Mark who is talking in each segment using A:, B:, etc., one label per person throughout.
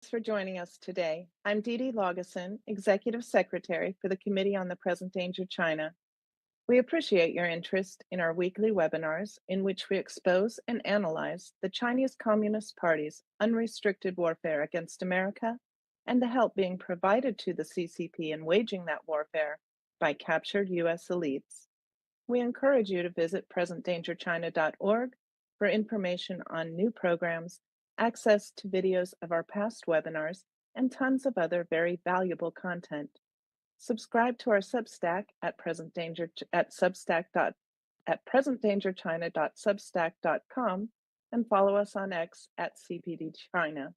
A: for joining us today. I'm Dee Dee Laugesen, Executive Secretary for the Committee on the Present Danger China. We appreciate your interest in our weekly webinars in which we expose and analyze the Chinese Communist Party's unrestricted warfare against America and the help being provided to the CCP in waging that warfare by captured U.S. elites. We encourage you to visit presentdangerchina.org for information on new programs, access to videos of our past webinars, and tons of other very valuable content. Subscribe to our Substack at presentdangerchina.substack.com and follow us on X at CPDChina.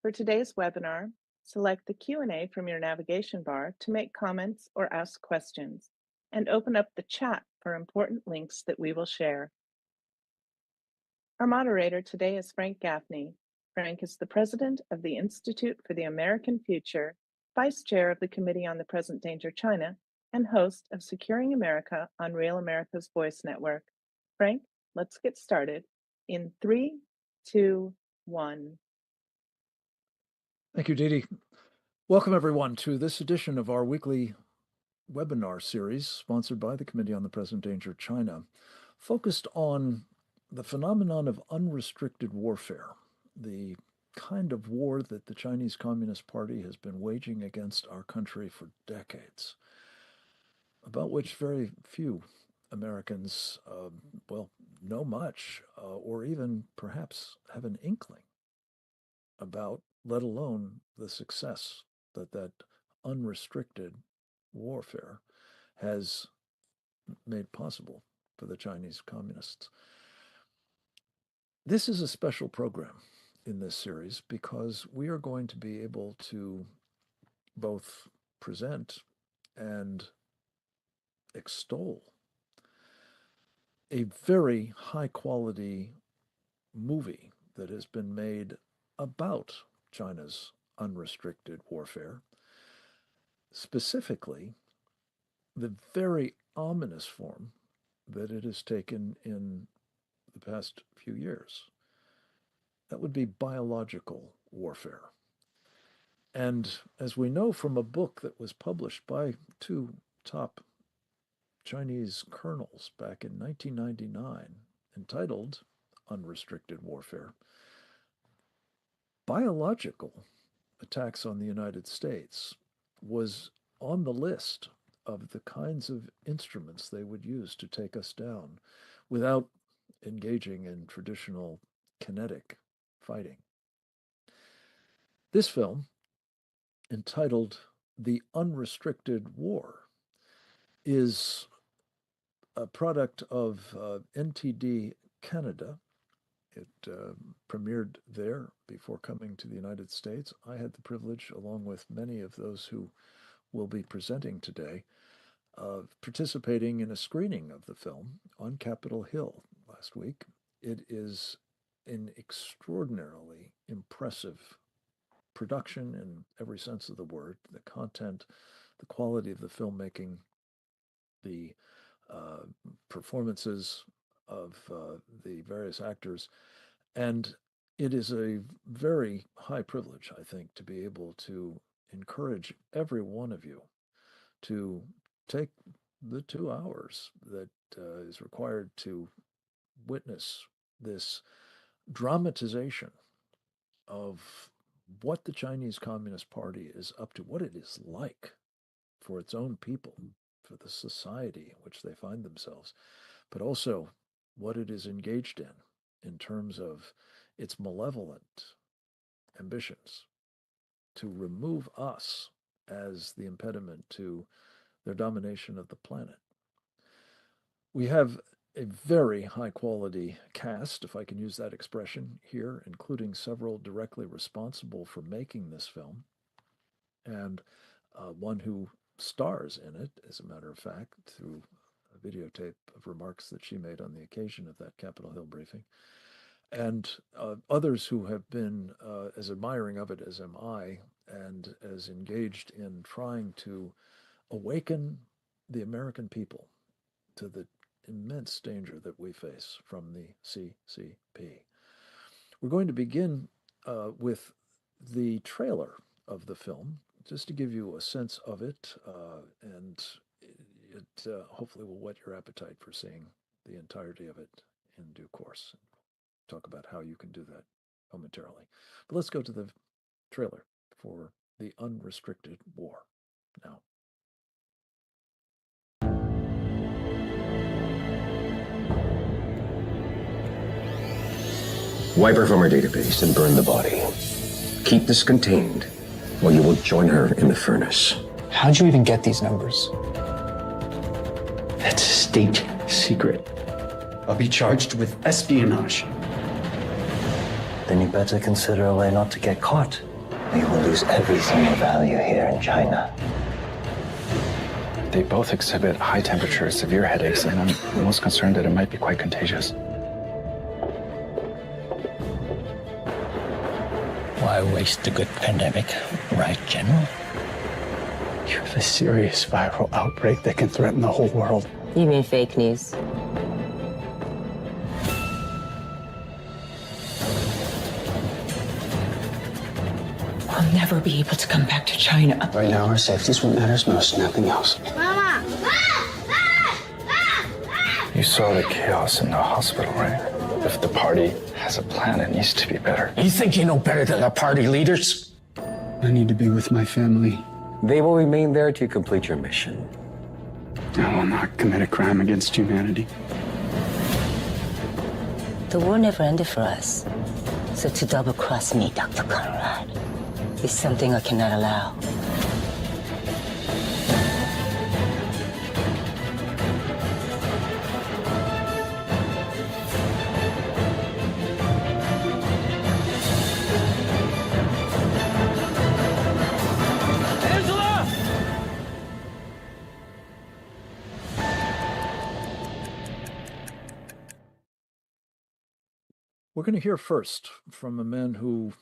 A: For today's webinar, select the Q&A from your navigation bar to make comments or ask questions, and open up the chat for important links that we will share. Our moderator today is Frank Gaffney. Frank is the president of the Institute for the American Future, vice chair of the Committee on the Present Danger China, and host of Securing America on Real America's Voice Network. Frank, let's get started in 3, 2, 1.
B: Thank you, Dee Dee. Welcome, everyone, to this edition of our weekly webinar series sponsored by the Committee on the Present Danger China, focused on the phenomenon of unrestricted warfare, the kind of war that the Chinese Communist Party has been waging against our country for decades, about which very few Americans, know much, or even perhaps have an inkling about, let alone the success that unrestricted warfare has made possible for the Chinese communists. This is a special program in this series because we are going to be able to both present and extol a very high-quality movie that has been made about China's unrestricted warfare, specifically the very ominous form that it has taken in the past few years. That would be biological warfare. And as we know from a book that was published by two top Chinese colonels back in 1999, entitled Unrestricted Warfare, biological attacks on the United States was on the list of the kinds of instruments they would use to take us down without engaging in traditional kinetic fighting. This film, entitled The Unrestricted War, is a product of NTD Canada. It premiered there before coming to the United States. I had the privilege, along with many of those who will be presenting today, of participating in a screening of the film on Capitol Hill last week. It is an extraordinarily impressive production in every sense of the word. The content, the quality of the filmmaking, the performances of the various actors. And it is a very high privilege, I think, to be able to encourage every one of you to take the 2 hours that is required to witness this dramatization of what the Chinese Communist Party is up to, what it is like for its own people, for the society in which they find themselves, but also what it is engaged in terms of its malevolent ambitions to remove us as the impediment to their domination of the planet. We have a very high-quality cast, if I can use that expression here, including several directly responsible for making this film, and one who stars in it, as a matter of fact, through a videotape of remarks that she made on the occasion of that Capitol Hill briefing, and others who have been as admiring of it as am I, and as engaged in trying to awaken the American people to the immense danger that we face from the CCP. We're going to begin with the trailer of the film, just to give you a sense of it, and it hopefully will whet your appetite for seeing the entirety of it in due course. Talk about how you can do that momentarily. But let's go to the trailer for The Unrestricted War now.
C: Wipe her from her database and burn the body. Keep this contained, or you will join her in the furnace.
D: How'd you even get these numbers?
E: That's a state secret. I'll be charged with espionage.
F: Then you better consider a way not to get caught, or you will lose everything of value here in China.
D: They both exhibit high temperature, severe headaches, and I'm most concerned that it might be quite contagious.
E: Why waste a good pandemic, right, General? You have a serious viral outbreak that can threaten the whole world.
G: You mean fake news? I'll never be able to come back to China.
E: Right now, our safety is what matters most, nothing else.
H: Mama!
D: You saw the chaos in the hospital, right? If the party has a plan, it needs to be better.
E: You think you know better than the party leaders? I need to be with my family.
C: They will remain there to complete your mission.
E: I will not commit a crime against humanity.
G: The war never ended for us. So to double-cross me, Dr. Conrad, is something I cannot allow.
B: We're going to hear first from a man who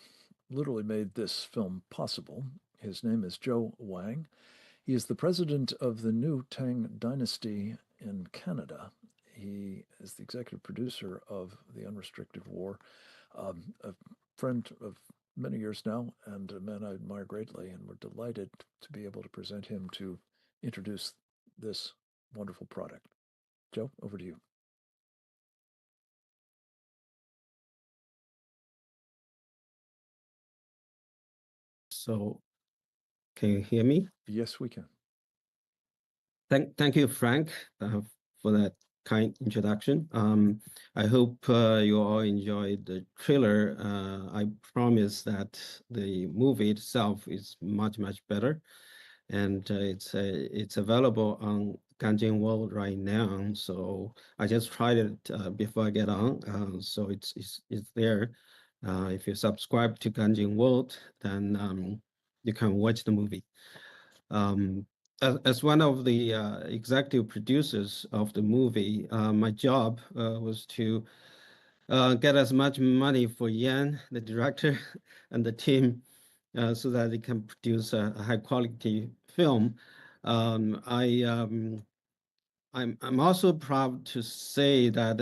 B: literally made this film possible. His name is Joe Wang. He is the president of the new Tang Dynasty in Canada. He is the executive producer of The Unrestricted War, a friend of many years now, and a man I admire greatly, and we're delighted to be able to present him to introduce this wonderful product. Joe, over to you.
I: So, can you hear me?
B: Yes, we can.
I: Thank you, Frank, for that kind introduction. I hope you all enjoyed the trailer. I promise that the movie itself is much better, and it's available on Ganjin World right now. So I just tried it before I get on. So it's there. If you subscribe to Ganjin World, then you can watch the movie. As one of the executive producers of the movie, my job was to get as much money for Yan, the director, and the team, so that they can produce a high-quality film. I'm also proud to say that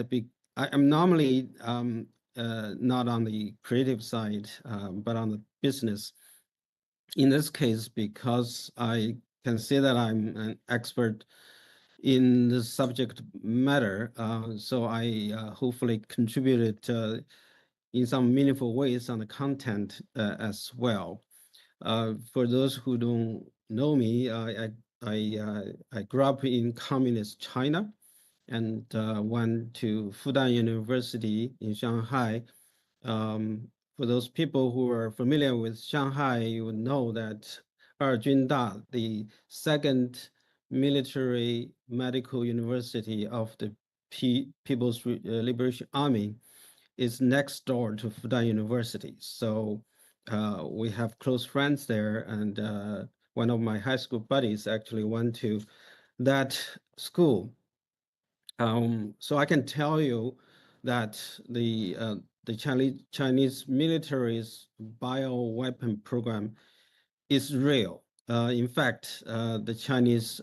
I: I'm normally not on the creative side, but on the business. In this case, because I can say that I'm an expert in the subject matter, so I hopefully contributed in some meaningful ways on the content as well. For those who don't know me, I grew up in communist China and went to Fudan University in Shanghai. For those people who are familiar with Shanghai, you would know that Junda, the second military medical university of the People's Liberation Army, is next door to Fudan University. So we have close friends there, and one of my high school buddies actually went to that school. So I can tell you that the Chinese military's bioweapon program is real. In fact, the Chinese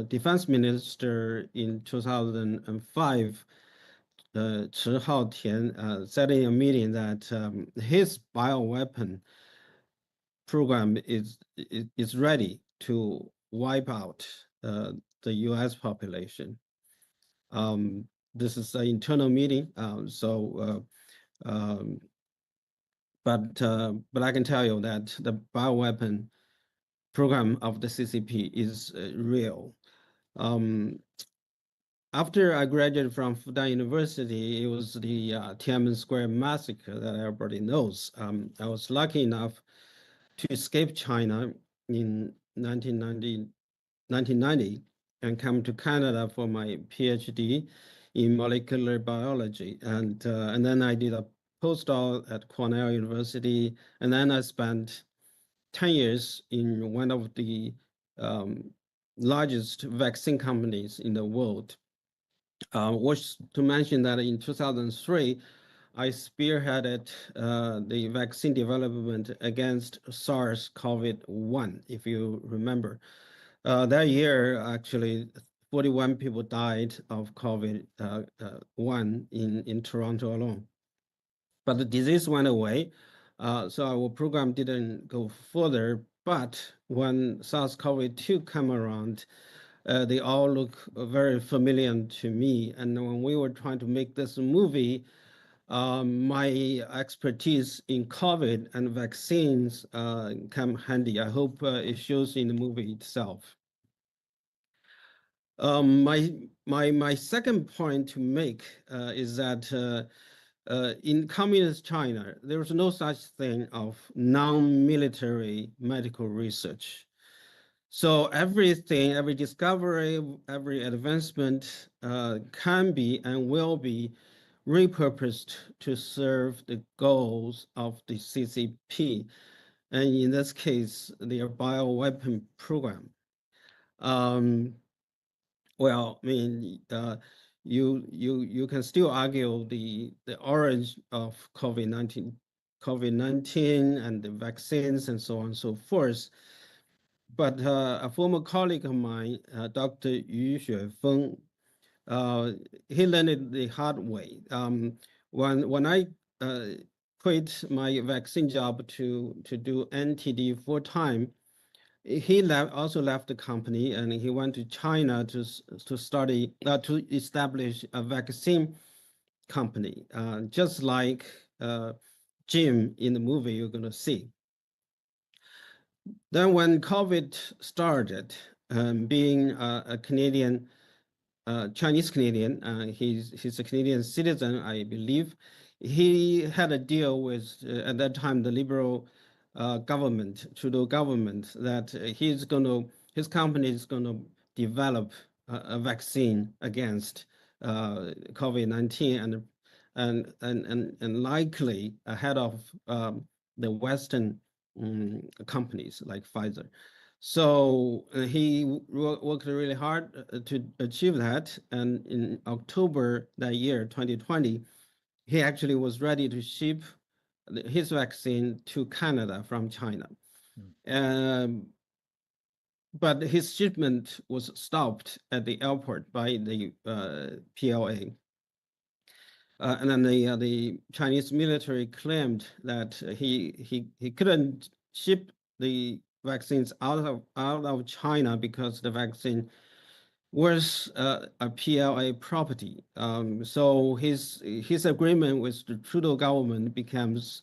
I: defense minister in 2005, Chi Haotian, said in a meeting that his bioweapon program is ready to wipe out the U.S. population. This is an internal meeting, but I can tell you that the bioweapon program of the CCP is real. After I graduated from Fudan University, it was the Tiananmen Square massacre that everybody knows. I was lucky enough to escape China in 1990 and come to Canada for my PhD in molecular biology. And then I did a postdoc at Cornell University. And then I spent 10 years in one of the largest vaccine companies in the world. Was to mention that in 2003, I spearheaded the vaccine development against SARS-CoV-1, if you remember. That year, actually, 41 people died of COVID-1 in Toronto alone. But the disease went away, so our program didn't go further. But when SARS-CoV-2 came around, they all look very familiar to me. And when we were trying to make this movie, my expertise in COVID and vaccines come handy. I hope it shows in the movie itself. My second point to make is that in communist China, there was no such thing of non-military medical research. So everything, every discovery, every advancement can be and will be repurposed to serve the goals of the CCP, and in this case, their bioweapon program. Well, I mean, you can still argue the origin of COVID-19 and the vaccines and so on and so forth. But a former colleague of mine, Dr. Yu Xuefeng, he learned it the hard way. When I quit my vaccine job to do NTD full time, he also left the company and he went to China to study to establish a vaccine company, just like Jim in the movie you're going to see. Then when COVID started, being a Canadian, Chinese Canadian, he's a Canadian citizen, I believe. He had a deal with, at that time, the Liberal government, Trudeau government, that his company is going to develop a vaccine against COVID-19 and likely ahead of the Western companies like Pfizer. So he worked really hard to achieve that. And in October that year, 2020, he actually was ready to ship his vaccine to Canada from China. But his shipment was stopped at the airport by the PLA. And then the Chinese military claimed that he couldn't ship the vaccines out of China because the vaccine was a PLA property. So his agreement with the Trudeau government becomes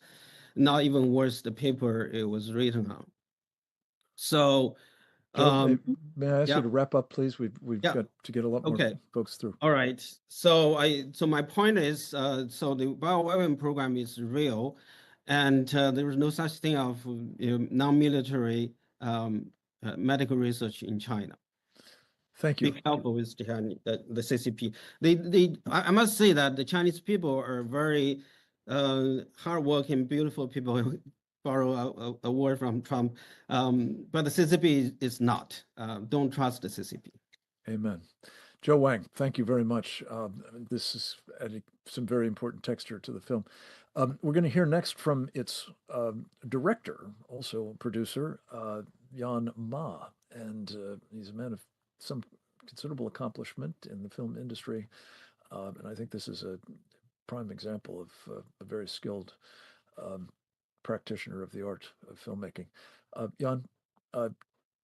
I: not even worth the paper it was written on. So,
B: Joe, may I ask you to wrap up, please? We've got to get a lot more folks through.
I: All right. So my point is, so the bioweapon program is real, and there is no such thing of non-military medical research in China.
B: Thank you.
I: Be helpful with the CCP. I must say that the Chinese people are very hardworking, beautiful people. Borrow a word from Trump, but the CCP is not. Don't trust the CCP.
B: Amen. Joe Wang, thank you very much. This is adding some very important texture to the film. We're going to hear next from its director, also producer, Yan Ma, and he's a man of some considerable accomplishment in the film industry, and I think this is a prime example of a very skilled practitioner of the art of filmmaking. Jan,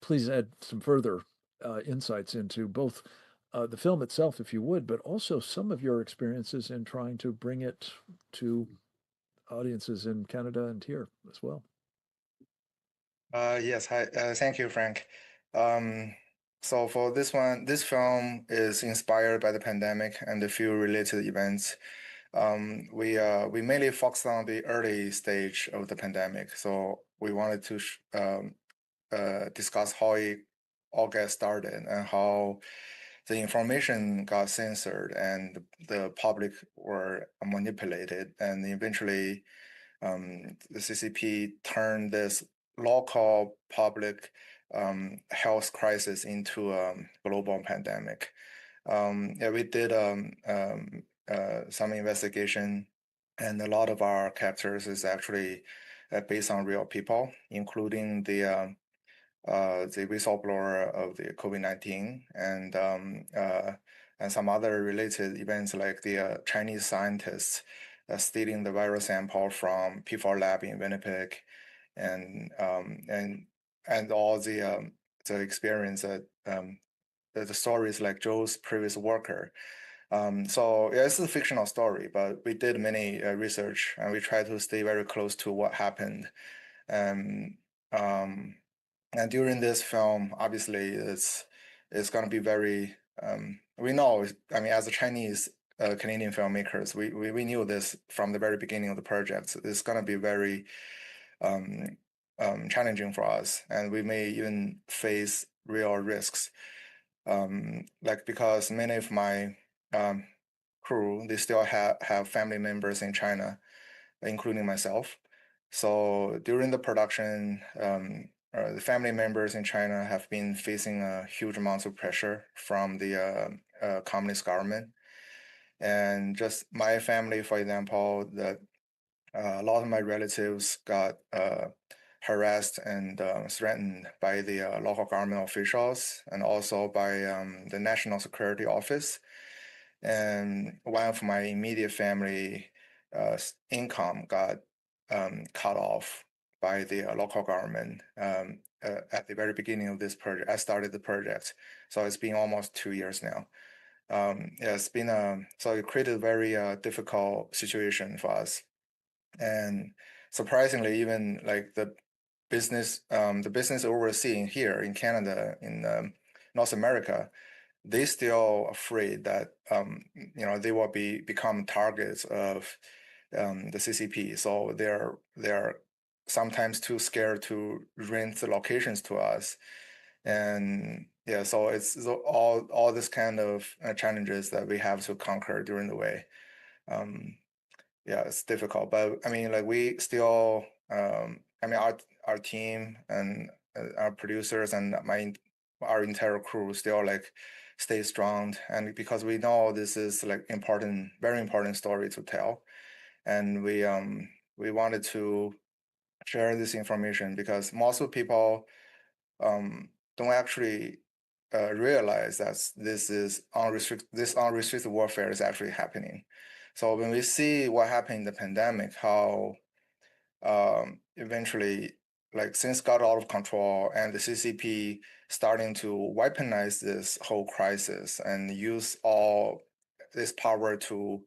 B: please add some further insights into both the film itself, if you would, but also some of your experiences in trying to bring it to audiences in Canada and here as well.
H: Yes, hi. Thank you, Frank. So for this one, this film is inspired by the pandemic and a few related events. We mainly focused on the early stage of the pandemic. So we wanted to discuss how it all got started and how the information got censored and the public were manipulated, and eventually the CCP turned this local public health crisis into a global pandemic. Yeah, we did some investigation, and a lot of our captures is actually based on real people, including the whistleblower of the COVID-19 and some other related events like the Chinese scientists stealing the viral sample from P4 lab in Winnipeg, and all the experience that the stories like Joe's previous worker. So yeah, it's a fictional story, but we did many research, and we tried to stay very close to what happened. And during this film, obviously, it's going to be very. We know, I mean, as a Chinese Canadian filmmakers, we knew this from the very beginning of the project. So it's going to be very challenging for us, and we may even face real risks. Like, because many of my crew, they still have family members in China, including myself. So during the production, the family members in China have been facing a huge amount of pressure from the communist government. And just my family, for example, a lot of my relatives got harassed and threatened by the local government officials, and also by the National Security Office. And one of my immediate family income got cut off by the local government at the very beginning of this project. I started the project, so it's been almost 2 years now. Yeah, it's been so it created a very difficult situation for us. And surprisingly, even like the business overseeing here in Canada, in North America, they still afraid that they will become targets of the CCP. So they're sometimes too scared to rent the locations to us. And yeah, so it's all this kind of challenges that we have to conquer during the way. Yeah, it's difficult, but I mean, like, we still, I mean, our team and our producers and our entire crew still like stay strong, and because we know this is like very important story to tell, and we wanted to share this information because most of the people don't actually realize that this unrestricted warfare is actually happening. So when we see what happened in the pandemic, how eventually, like, things got out of control, and the CCP starting to weaponize this whole crisis and use all this power to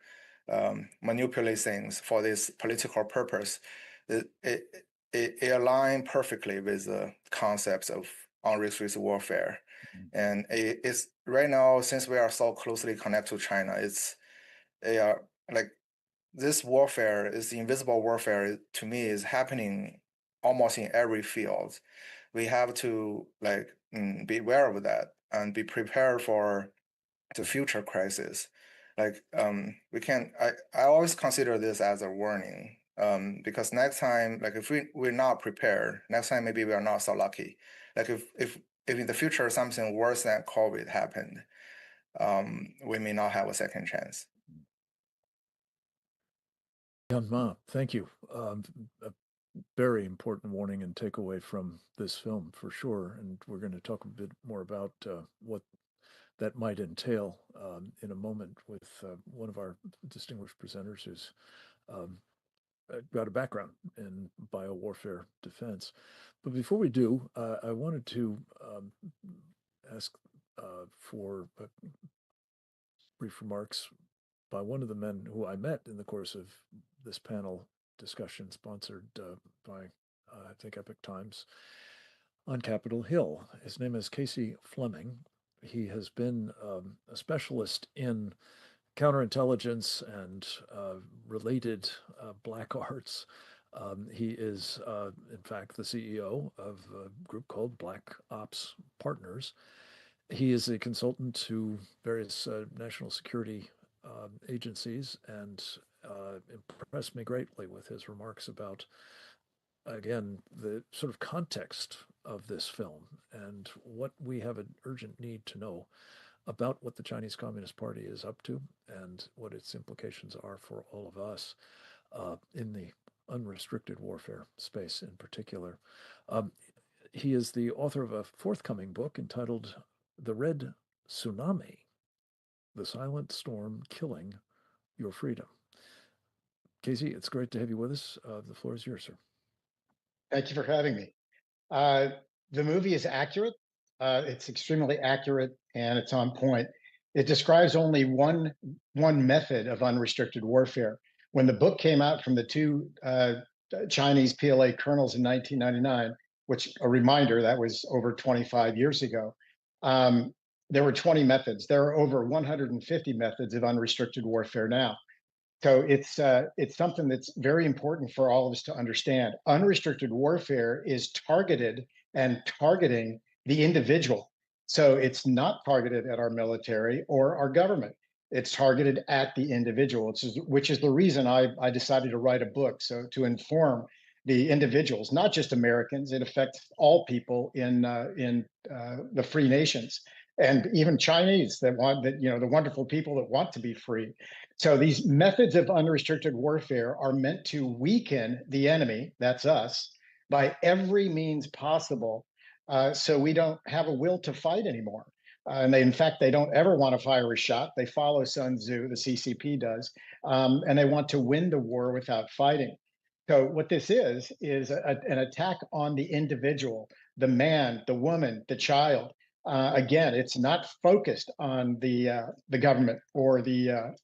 H: manipulate things for this political purpose, it aligned perfectly with the concepts of unrestricted warfare. And it's right now, since we are so closely connected to China, like, this warfare, is the invisible warfare, to me, is happening almost in every field. We have to like be aware of that and be prepared for the future crisis. Like, we can. I always consider this as a warning, because next time, like, if we're not prepared, next time maybe we are not so lucky. Like, if in the future something worse than COVID happened, we may not have a second chance.
B: Jan Ma, thank you. A very important warning and takeaway from this film, for sure. And we're going to talk a bit more about what that might entail in a moment with one of our distinguished presenters who's got a background in biowarfare defense. But before we do, I wanted to ask for brief remarks by one of the men who I met in the course of this panel discussion sponsored by, I think, Epoch Times on Capitol Hill. His name is Casey Fleming. He has been a specialist in counterintelligence and related black arts. He is, in fact, the CEO of a group called Black Ops Partners. He is a consultant to various national security agencies and impressed me greatly with his remarks about, again, the sort of context of this film and what we have an urgent need to know about what the Chinese Communist Party is up to and what its implications are for all of us in the unrestricted warfare space in particular. He is the author of a forthcoming book entitled The Red Tsunami, The Silent Storm Killing Your Freedom. Casey, it's great to have you with us. The floor is yours, sir.
J: Thank you for having me. The movie is accurate. It's extremely accurate and it's on point. It describes only one method of unrestricted warfare. When the book came out from the two Chinese PLA colonels in 1999, which, a reminder, that was over 25 years ago, there were 20 methods. There are over 150 methods of unrestricted warfare now. So it's something that's very important for all of us to understand. Unrestricted warfare is targeted and targeting the individual. So it's not targeted at our military or our government. It's targeted at the individual, which is the reason I decided to write a book, so to inform the individuals, not just Americans. It affects all people in the free nations, and even Chinese that want that, the wonderful people that want to be free. So these methods of unrestricted warfare are meant to weaken the enemy, that's us, by every means possible, so we don't have a will to fight anymore. And in fact, they don't ever want to fire a shot. They follow Sun Tzu, the CCP does, and they want to win the war without fighting. So what this is an attack on the individual, the man, the woman, the child. Again, it's not focused on the government or the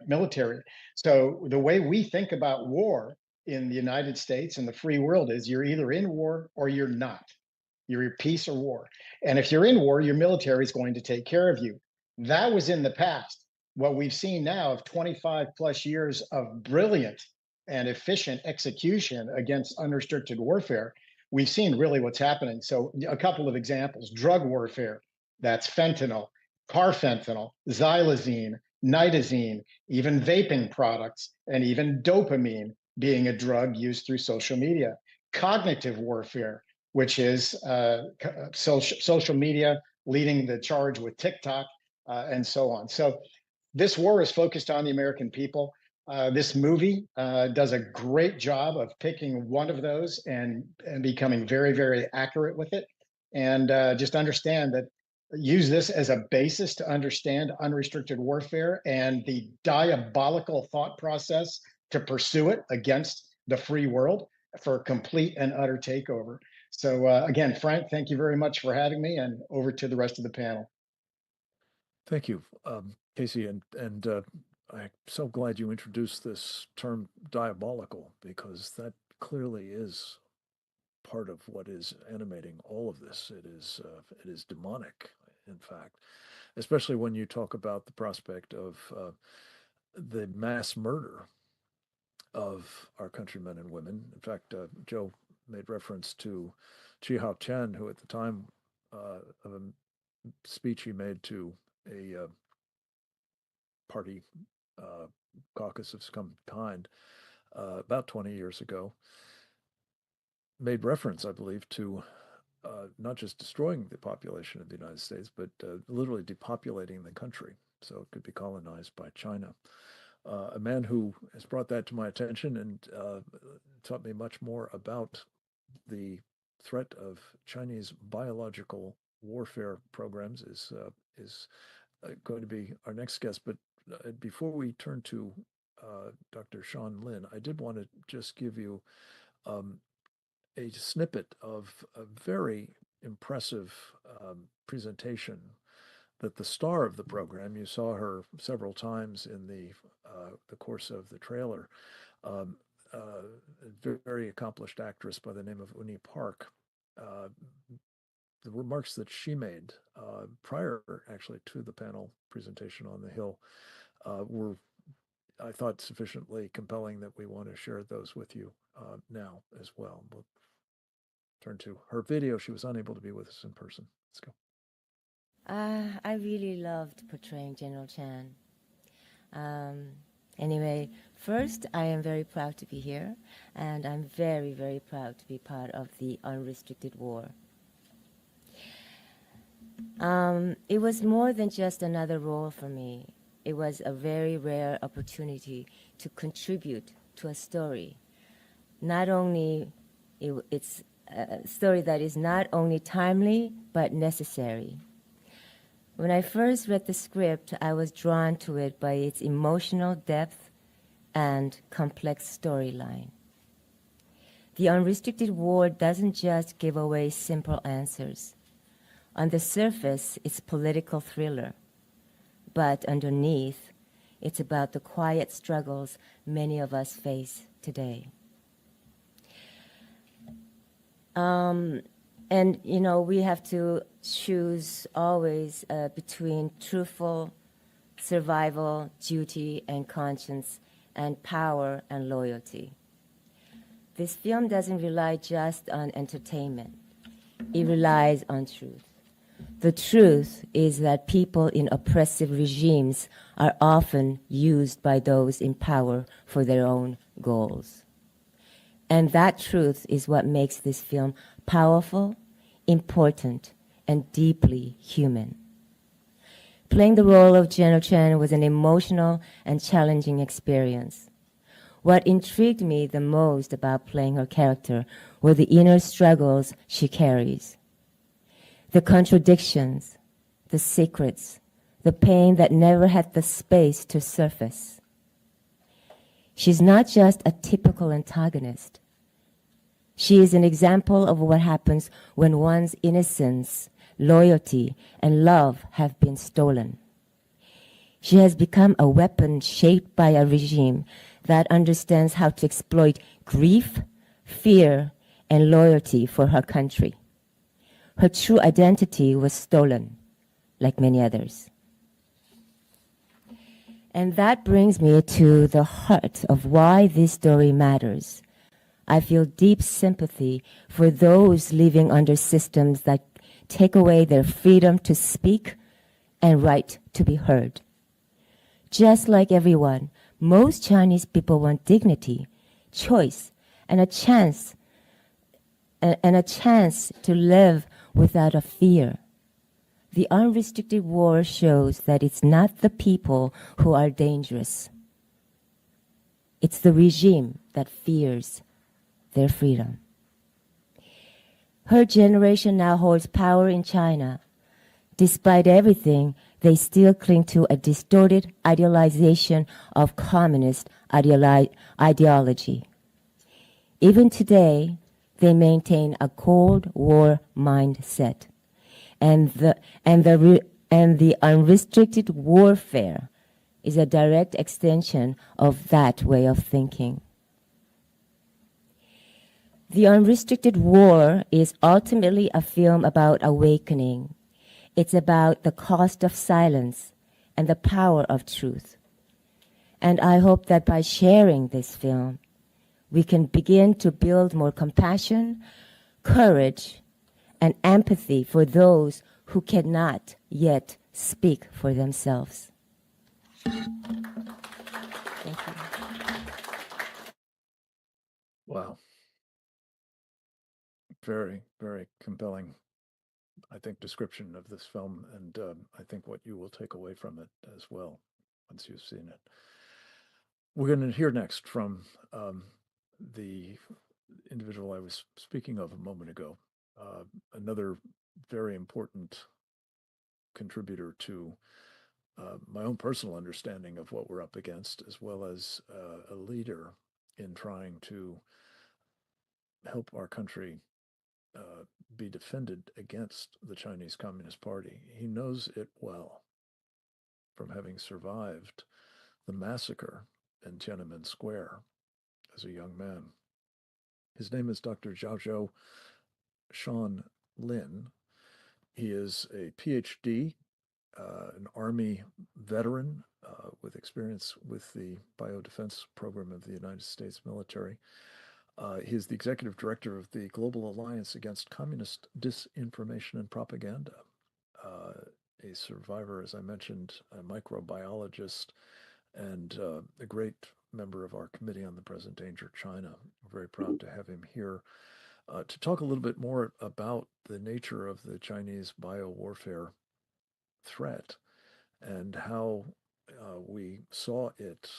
J: military. So the way we think about war in the United States and the free world is you're either in war or you're not. You're peace or war. And if you're in war, your military is going to take care of you. That was in the past. What we've seen now of 25 plus years of brilliant and efficient execution against unrestricted warfare, we've seen really what's happening. So a couple of examples: drug warfare, that's fentanyl, carfentanil, xylazine, nitazine, even vaping products, and even dopamine being a drug used through social media. Cognitive warfare, which is social media leading the charge with TikTok and so on. So this war is focused on the American people. This movie does a great job of picking one of those and becoming very, very accurate with it. And just understand that, use this as a basis to understand unrestricted warfare and the diabolical thought process to pursue it against the free world for complete and utter takeover. So again, Frank, thank you very much for having me, and over to the rest of the panel.
B: Thank you, Casey, and I'm so glad you introduced this term diabolical, because that clearly is part of what is animating all of this. It is demonic, in fact, especially when you talk about the prospect of the mass murder of our countrymen and women. In fact, Joe made reference to Chi Hao Chen, who at the time of a speech he made to a party caucus of some kind about 20 years ago, made reference, I believe, to not just destroying the population of the United States, but literally depopulating the country so it could be colonized by China. A man who has brought that to my attention and taught me much more about the threat of Chinese biological warfare programs is going to be our next guest. But before we turn to Dr. Sean Lin, I did want to just give you a snippet of a very impressive presentation that the star of the program, you saw her several times in the course of the trailer, a very accomplished actress by the name of Uni Park. The remarks that she made prior, actually, to the panel presentation on the Hill were, I thought, sufficiently compelling that we want to share those with you now as well. We'll turn to her video. She was unable to be with us in person. Let's go.
K: I really loved portraying General Chan. Anyway, first, I am very proud to be here, and I'm very, very proud to be part of the Unrestricted War. It was more than just another role for me. It was a very rare opportunity to contribute to a story. Not only, it's a story that is not only timely, but necessary. When I first read the script, I was drawn to it by its emotional depth and complex storyline. The Unrestricted War doesn't just give away simple answers. On the surface, it's a political thriller, but underneath, it's about the quiet struggles many of us face today. And, you know, we have to choose always between truthful survival, duty, and conscience, and power and loyalty. This film doesn't rely just on entertainment. It relies on truth. The truth is that people in oppressive regimes are often used by those in power for their own goals. And that truth is what makes this film powerful, important, and deeply human. Playing the role of General Chan was an emotional and challenging experience. What intrigued me the most about playing her character were the inner struggles she carries. The contradictions, the secrets, the pain that never had the space to surface. She's not just a typical antagonist. She is an example of what happens when one's innocence, loyalty, and love have been stolen. She has become a weapon shaped by a regime that understands how to exploit grief, fear, and loyalty for her country. Her true identity was stolen, like many others. And that brings me to the heart of why this story matters. I feel deep sympathy for those living under systems that take away their freedom to speak and right to be heard. Just like everyone, most Chinese people want dignity, choice, and a chance to live without a fear. The Unrestricted War shows that it's not the people who are dangerous. It's the regime that fears their freedom. Her generation now holds power in China. Despite everything, they still cling to a distorted idealization of communist ideology. Even today, they maintain a Cold War mindset. And the unrestricted warfare is a direct extension of that way of thinking. The Unrestricted War is ultimately a film about awakening. It's about the cost of silence and the power of truth. And I hope that by sharing this film, we can begin to build more compassion, courage, and empathy for those who cannot yet speak for themselves. Thank you.
B: Wow. Very, very compelling, I think, description of this film, and I think what you will take away from it as well once you've seen it. We're going to hear next from the individual I was speaking of a moment ago, another very important contributor to my own personal understanding of what we're up against, as well as a leader in trying to help our country be defended against the Chinese Communist Party. He knows it well from having survived the massacre in Tiananmen Square as a young man. His name is Dr. Zhao Sean Lin. He is a PhD, an Army veteran with experience with the biodefense program of the United States military. He is the executive director of the Global Alliance Against Communist Disinformation and Propaganda, a survivor, as I mentioned, a microbiologist, and a great member of our Committee on the Present Danger China. We're very proud to have him here to talk a little bit more about the nature of the Chinese biowarfare threat and how we saw it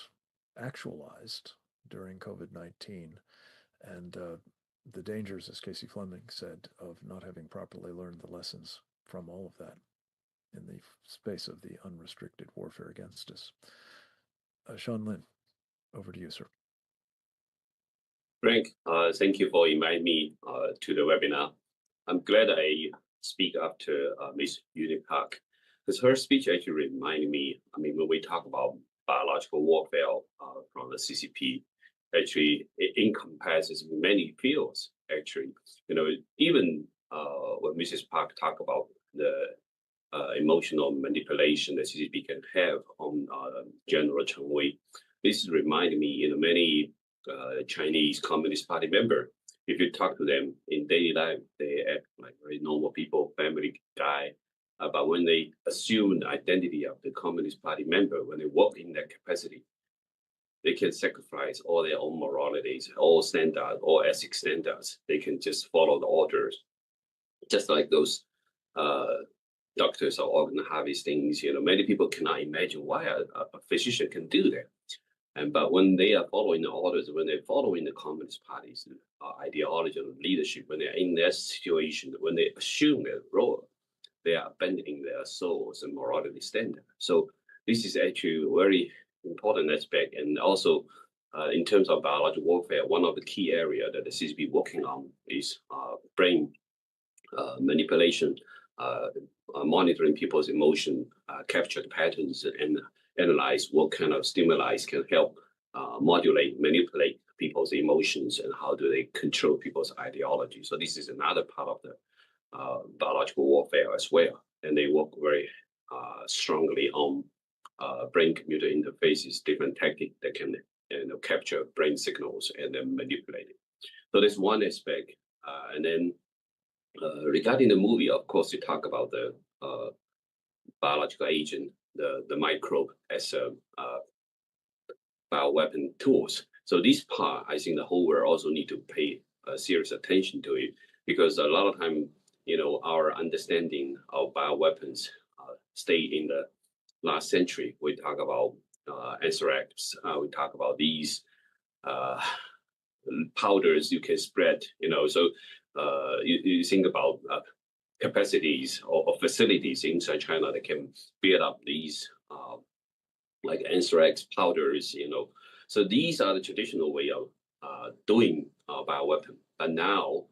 B: actualized during COVID-19 and the dangers, as Casey Fleming said, of not having properly learned the lessons from all of that in the space of the unrestricted warfare against us. Sean Lin, over to you, sir.
L: Frank, thank you for inviting me to the webinar. I'm glad I speak after Ms. Uni Park, because her speech actually reminded me, when we talk about biological warfare from the CCP, actually it encompasses many fields, actually. Even when Mrs. Park talked about the emotional manipulation that CCP can have on General Chen Wei, this reminded me, many Chinese Communist Party member, if you talk to them in daily life, they act like very normal people, family guy. But when they assume the identity of the Communist Party member, when they work in that capacity, they can sacrifice all their own moralities, all standards, all ethics standards. They can just follow the orders, just like those doctors are organ harvestings. Many people cannot imagine why a physician can do that. But when they are following the orders, when they're following the Communist Party's ideology and leadership, when they're in that situation, when they assume their role, they are abandoning their souls and morality standard. So this is actually a very important aspect. And also, in terms of biological warfare, one of the key areas that the CCP working on is brain manipulation, monitoring people's emotion, capture the patterns, and analyze what kind of stimuli can help modulate, manipulate people's emotions, and how do they control people's ideology. So this is another part of the biological warfare as well. And they work very strongly on brain-computer interfaces, different tactics that can capture brain signals and then manipulate it. So that's one aspect. And then regarding the movie, of course, you talk about the biological agent, the microbe as a bioweapon tools. So this part, I think the whole world also need to pay serious attention to it, because a lot of time, our understanding of bioweapons stay in the last century. We talk about anthrax, we talk about these powders you can spread, so you think about capacities or facilities inside China that can build up these like anthrax powders, So these are the traditional way of doing bioweapon. But now,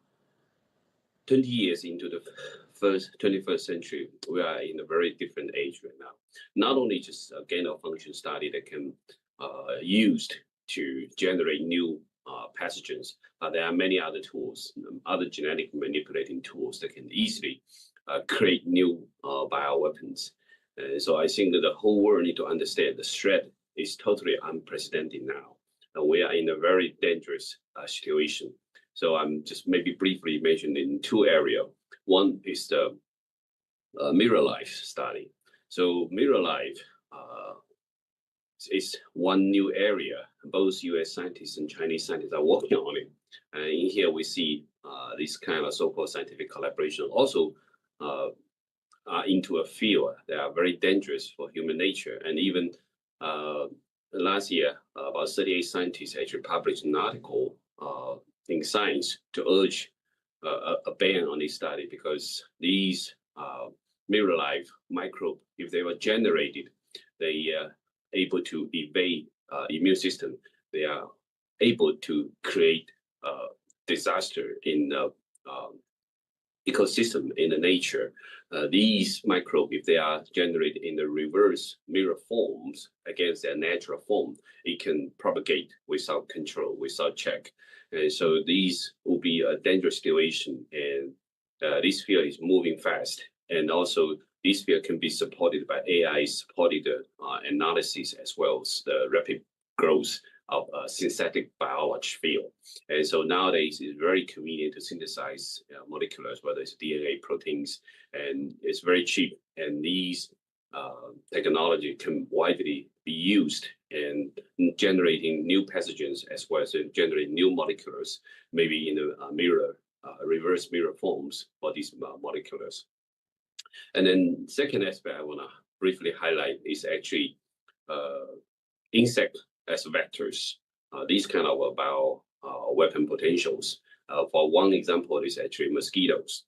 L: 20 years into the 21st century, we are in a very different age right now. Not only just a gain of function study that can used to generate new pathogens, but there are many other tools, other genetic manipulating tools that can easily create new bioweapons. So I think that the whole world need to understand the threat is totally unprecedented now. And we are in a very dangerous situation. So I'm just maybe briefly mentioned in two areas. One is the mirror life study. So mirror life is one new area. Both US scientists and Chinese scientists are working on it. And in here we see this kind of so-called scientific collaboration also are into a field that are very dangerous for human nature. And even last year, about 38 scientists actually published an article in Science to urge a ban on this study, because these mirror life microbe, if they were generated they are able to evade immune system. They are able to create disaster in the ecosystem, in the nature. These microbes, if they are generated in the reverse mirror forms against their natural form, it can propagate without control, without check. And so these will be a dangerous situation. And this field is moving fast. And also this field can be supported by AI supported analysis, as well as the rapid growth of synthetic biology field. And so nowadays it's very convenient to synthesize molecules, whether it's DNA, proteins, and it's very cheap. And these technology can widely be used in generating new pathogens, as well as generating new molecules, maybe in a reverse mirror forms for these molecules. And then second aspect I want to briefly highlight is actually insect as vectors. These kind of weapon potentials. For one example is actually mosquitoes.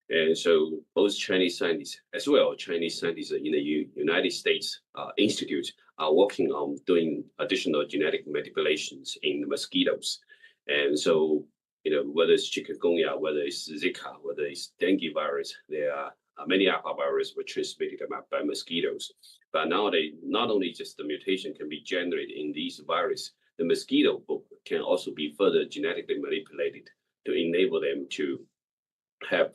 L: And so both Chinese scientists, as well Chinese scientists in the United States Institute, are working on doing additional genetic manipulations in the mosquitoes. And so, whether it's chikungunya, whether it's Zika, whether it's dengue virus, there are many alpha viruses were transmitted by mosquitoes. But nowadays, not only just the mutation can be generated in these viruses, the mosquito can also be further genetically manipulated to enable them to have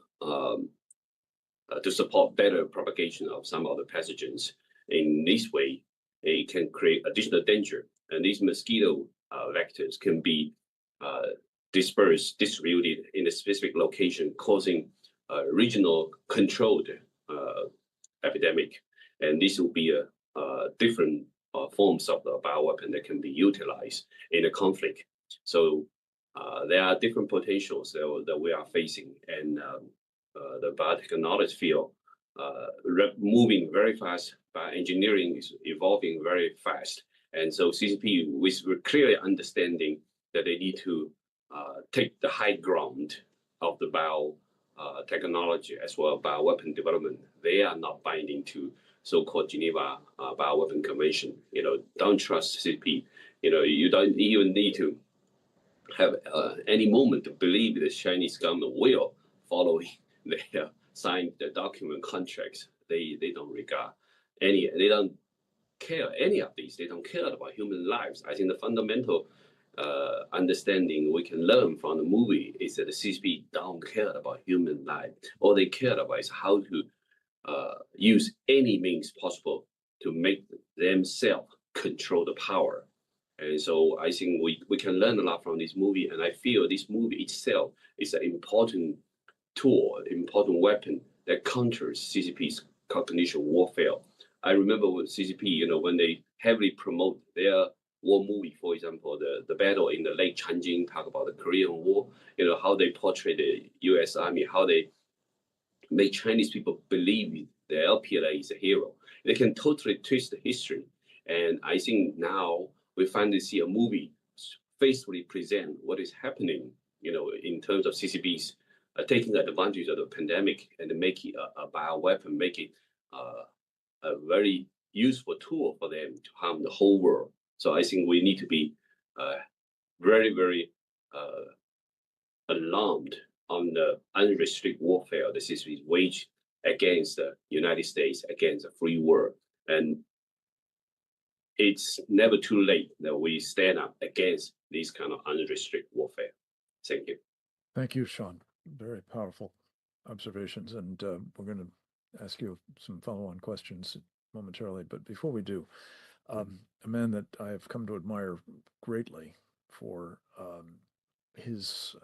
L: to support better propagation of some of the pathogens. In this way, it can create additional danger. And these mosquito vectors can be distributed in a specific location, causing regional controlled epidemic. And this will be different forms of the bioweapon that can be utilized in a conflict. So there are different potentials that we are facing, and the biotechnology field moving very fast. Bioengineering is evolving very fast, and so CCP with clearly understanding that they need to take the high ground of the biotechnology as well as bioweapon development. They are not binding to so-called Geneva Bioweapon Convention. Don't trust CCP. You don't even need to have any moment to believe the Chinese government will follow their signed the document contracts. They don't regard any. They don't care any of these. They don't care about human lives. I think the fundamental understanding we can learn from the movie is that the CCP don't care about human life. All they care about is how to use any means possible to make themselves control the power. And so I think we can learn a lot from this movie, and I feel this movie itself is an important tool, important weapon that counters CCP's cognition warfare. I remember with CCP, when they heavily promote their war movie, for example, the battle in the Lake Changjin, talk about the Korean War, how they portray the U.S. Army, how they make Chinese people believe the LPLA is a hero. They can totally twist the history. And I think now we finally see a movie faithfully present what is happening, in terms of CCP's taking advantage of the pandemic and make it a bioweapon, make it a very useful tool for them to harm the whole world. So I think we need to be very, very alarmed on the unrestricted warfare the CCP wage against the United States, against the free world. And it's never too late that we stand up against these kind of unrestricted warfare. Thank you.
B: Thank you, Sean. Very powerful observations. And we're going to ask you some follow-on questions momentarily. But before we do, a man that I have come to admire greatly for his,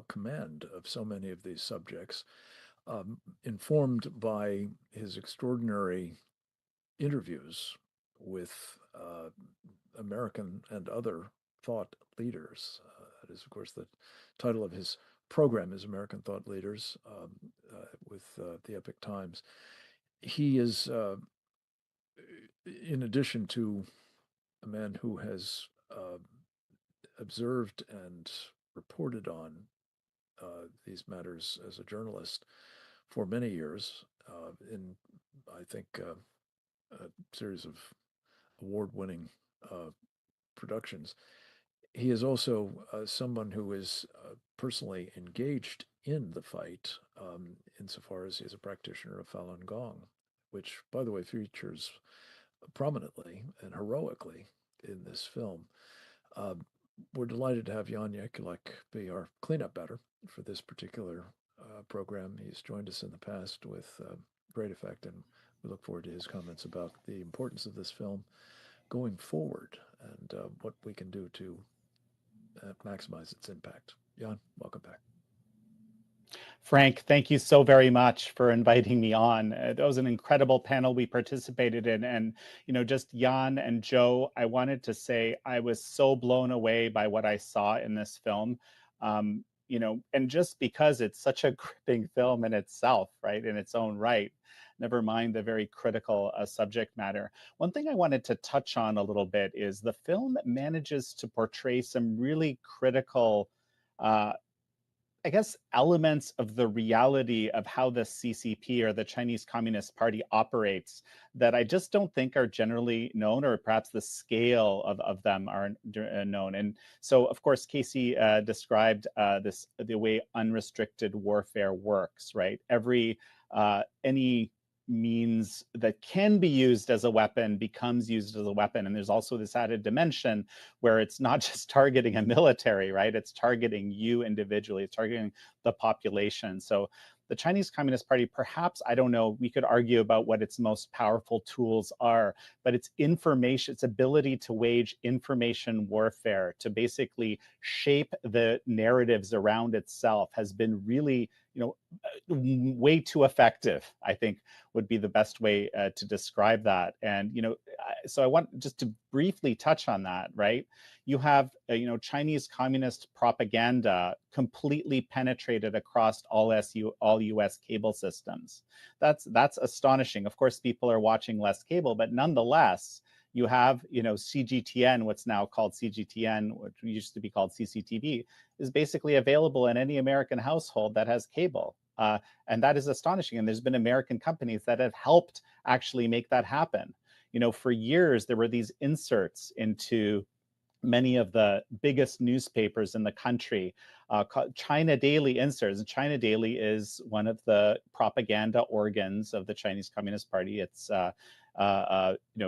B: command of so many of these subjects, informed by his extraordinary interviews with American and other thought leaders. That is, of course, the title of his program is American Thought Leaders with the Epoch Times. He is, in addition to a man who has observed and reported on these matters as a journalist for many years, in, I think, series of award-winning productions. He is also someone who is personally engaged in the fight, insofar as he is a practitioner of Falun Gong, which, by the way, features prominently and heroically in this film. We're delighted to have Jan Jekulek be our cleanup batter for this particular program. He's joined us in the past with great effect, and we look forward to his comments about the importance of this film going forward and what we can do to maximize its impact. Jan, welcome back.
M: Frank, thank you so very much for inviting me on. That was an incredible panel we participated in. And, just Jan and Joe, I wanted to say I was so blown away by what I saw in this film. And just because it's such a gripping film in itself, right, in its own right, never mind the very critical subject matter. One thing I wanted to touch on a little bit is the film manages to portray some really critical elements of the reality of how the CCP, or the Chinese Communist Party, operates that I just don't think are generally known, or perhaps the scale of them are known. And so, of course, Casey described the way unrestricted warfare works, right? Any means that can be used as a weapon becomes used as a weapon. And there's also this added dimension where it's not just targeting a military, right? It's targeting you individually, it's targeting the population. So the Chinese Communist Party, perhaps, I don't know, we could argue about what its most powerful tools are, but its information, its ability to wage information warfare, to basically shape the narratives around itself, has been really, way too effective, I think would be the best way to describe that. And, so I want just to briefly touch on that, right? You have, Chinese communist propaganda completely penetrated across all US cable systems. That's astonishing. Of course, people are watching less cable, but nonetheless, you have, CGTN, what's now called CGTN, which used to be called CCTV, is basically available in any American household that has cable. And that is astonishing. And there's been American companies that have helped actually make that happen. For years, there were these inserts into many of the biggest newspapers in the country, China Daily inserts. And China Daily is one of the propaganda organs of the Chinese Communist Party. It's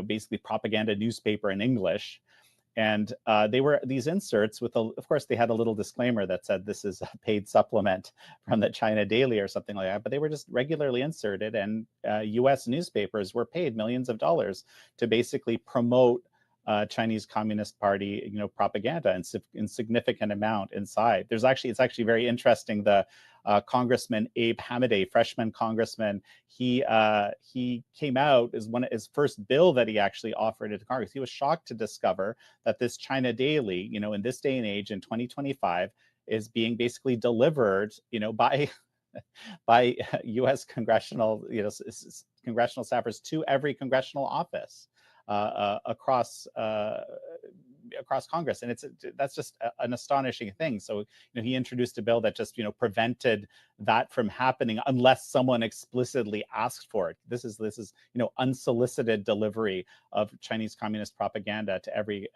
M: basically propaganda newspaper in English. And they were these inserts with, of course, they had a little disclaimer that said this is a paid supplement from the China Daily or something like that, but they were just regularly inserted, and US newspapers were paid millions of dollars to basically promote Chinese Communist Party, propaganda in significant amount inside. It's actually very interesting. The Congressman Abe Hamadeh, freshman congressman, he came out as his first bill that he actually offered to Congress. He was shocked to discover that this China Daily, in this day and age in 2025, is being basically delivered, by U.S. congressional, congressional staffers to every congressional office across Congress. And that's just an astonishing thing. So, he introduced a bill that just, prevented that from happening unless someone explicitly asked for it. This is unsolicited delivery of Chinese communist propaganda to every,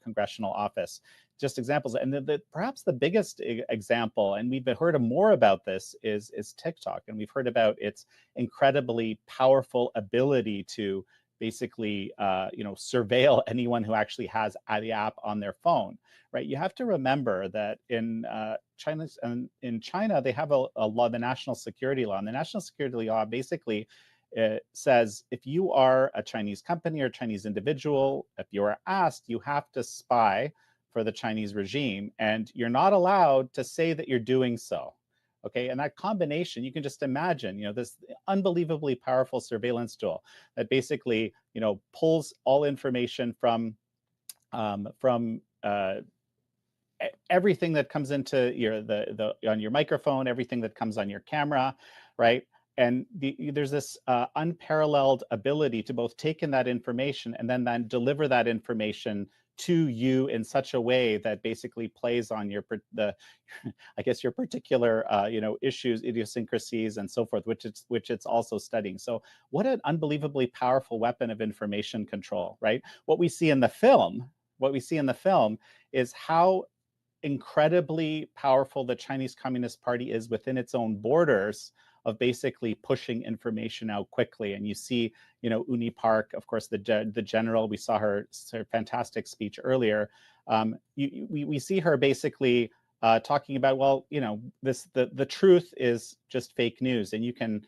M: congressional office. Just examples. And perhaps the biggest example, and we've heard more about this, is TikTok. And we've heard about its incredibly powerful ability to basically, surveil anyone who actually has the app on their phone, right? You have to remember that in China, they have a law, the national security law, and the national security law basically says if you are a Chinese company or Chinese individual, if you are asked, you have to spy for the Chinese regime, and you're not allowed to say that you're doing so. Okay, and that combination, you can just imagine, this unbelievably powerful surveillance tool that basically, pulls all information from everything that comes into on your microphone, everything that comes on your camera, right? And there's this unparalleled ability to both take in that information and then deliver that information to you in such a way that basically plays on your I guess your particular issues, idiosyncrasies, and so forth, which it's also studying. So what an unbelievably powerful weapon of information control, right? What we see in the film is how incredibly powerful the Chinese Communist Party is within its own borders of basically pushing information out quickly. And you see, Uni Park, of course, the general, we saw her fantastic speech earlier. We see her basically talking about, well, the truth is just fake news. And you can,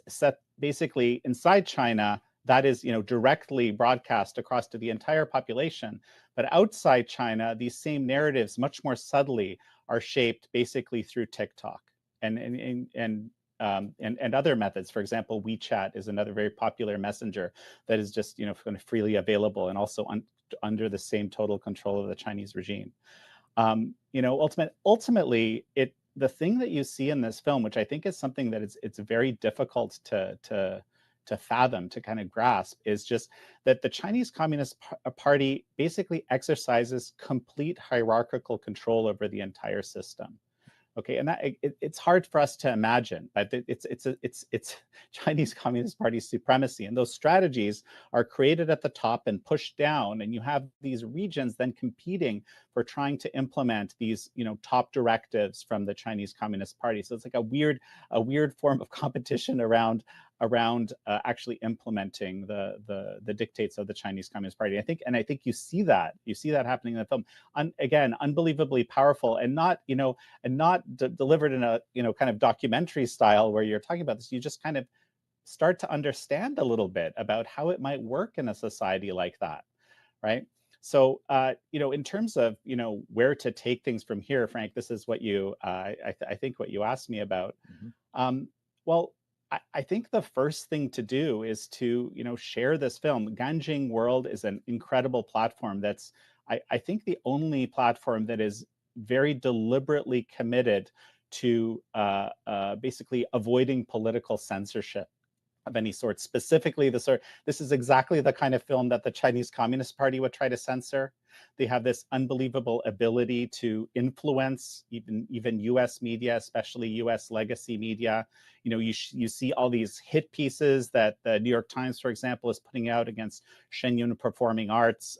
M: set basically inside China, that is, directly broadcast across to the entire population. But outside China, these same narratives, much more subtly, are shaped basically through TikTok and other methods. For example, WeChat is another very popular messenger that is just kind of freely available and also under the same total control of the Chinese regime. Ultimately, the thing that you see in this film, which I think is something that it's very difficult to fathom, to kind of grasp, is just that the Chinese Communist Party basically exercises complete hierarchical control over the entire system. Okay, and that it's hard for us to imagine, but it's Chinese Communist Party supremacy, and those strategies are created at the top and pushed down, and you have these regions then competing for trying to implement these top directives from the Chinese Communist Party. So it's like a weird form of competition around actually implementing the dictates of the Chinese Communist Party. I think you see that happening in the film. Again, unbelievably powerful, and not delivered in a kind of documentary style where you're talking about this. You just kind of start to understand a little bit about how it might work in a society like that, right? So, in terms of, where to take things from here, Frank, this is what I think what you asked me about. Mm-hmm. Well, I think the first thing to do is to, share this film. Ganjing World is an incredible platform that's, I think, the only platform that is very deliberately committed to basically avoiding political censorship of any sort. Specifically, this is exactly the kind of film that the Chinese Communist Party would try to censor. They have this unbelievable ability to influence even U.S. media, especially U.S. legacy media. You see all these hit pieces that the New York Times, for example, is putting out against Shenyun Performing Arts.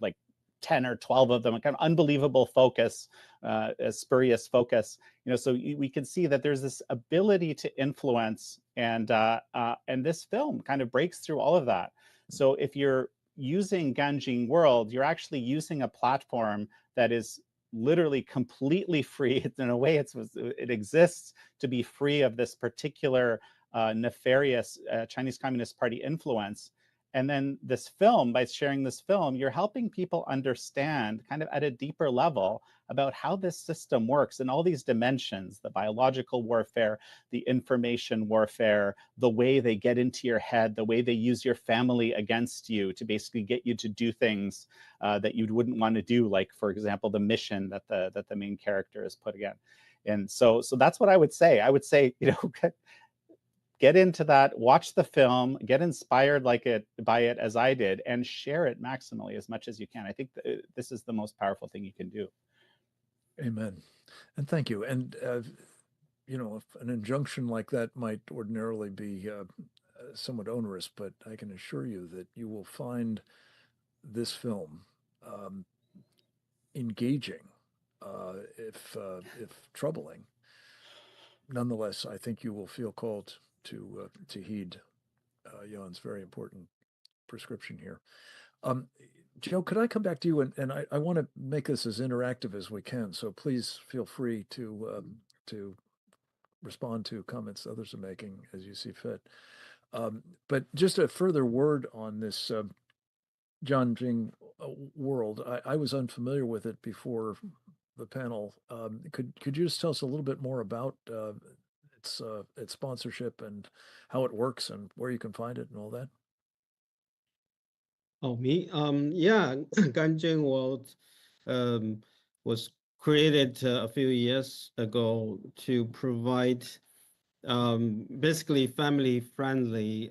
M: Like 10 or 12 of them, a kind of unbelievable focus, a spurious focus. So we can see that there's this ability to influence, and this film kind of breaks through all of that. So if you're using Ganjing World, you're actually using a platform that is literally completely free. In a way, it exists to be free of this particular nefarious Chinese Communist Party influence. And then this film, by sharing this film, you're helping people understand kind of at a deeper level about how this system works in all these dimensions: the biological warfare, the information warfare, the way they get into your head, the way they use your family against you to basically get you to do things that you wouldn't want to do, like, for example, the mission that the main character is put again. And so that's what I would say. I would say, get into that, watch the film, get inspired by it as I did, and share it maximally as much as you can. I think this is the most powerful thing you can do.
B: Amen. And thank you. And, if an injunction like that might ordinarily be somewhat onerous, but I can assure you that you will find this film engaging, if troubling. Nonetheless, I think you will feel called to heed Jan's very important prescription here. Joe, could I come back to you? And I want to make this as interactive as we can, so please feel free to respond to comments others are making as you see fit. But just a further word on this Ganjing World. I was unfamiliar with it before the panel. Could you just tell us a little bit more about its sponsorship and how it works and where you can find it and all that?
I: Oh, me? Yeah, Ganjing World was created a few years ago to provide basically family-friendly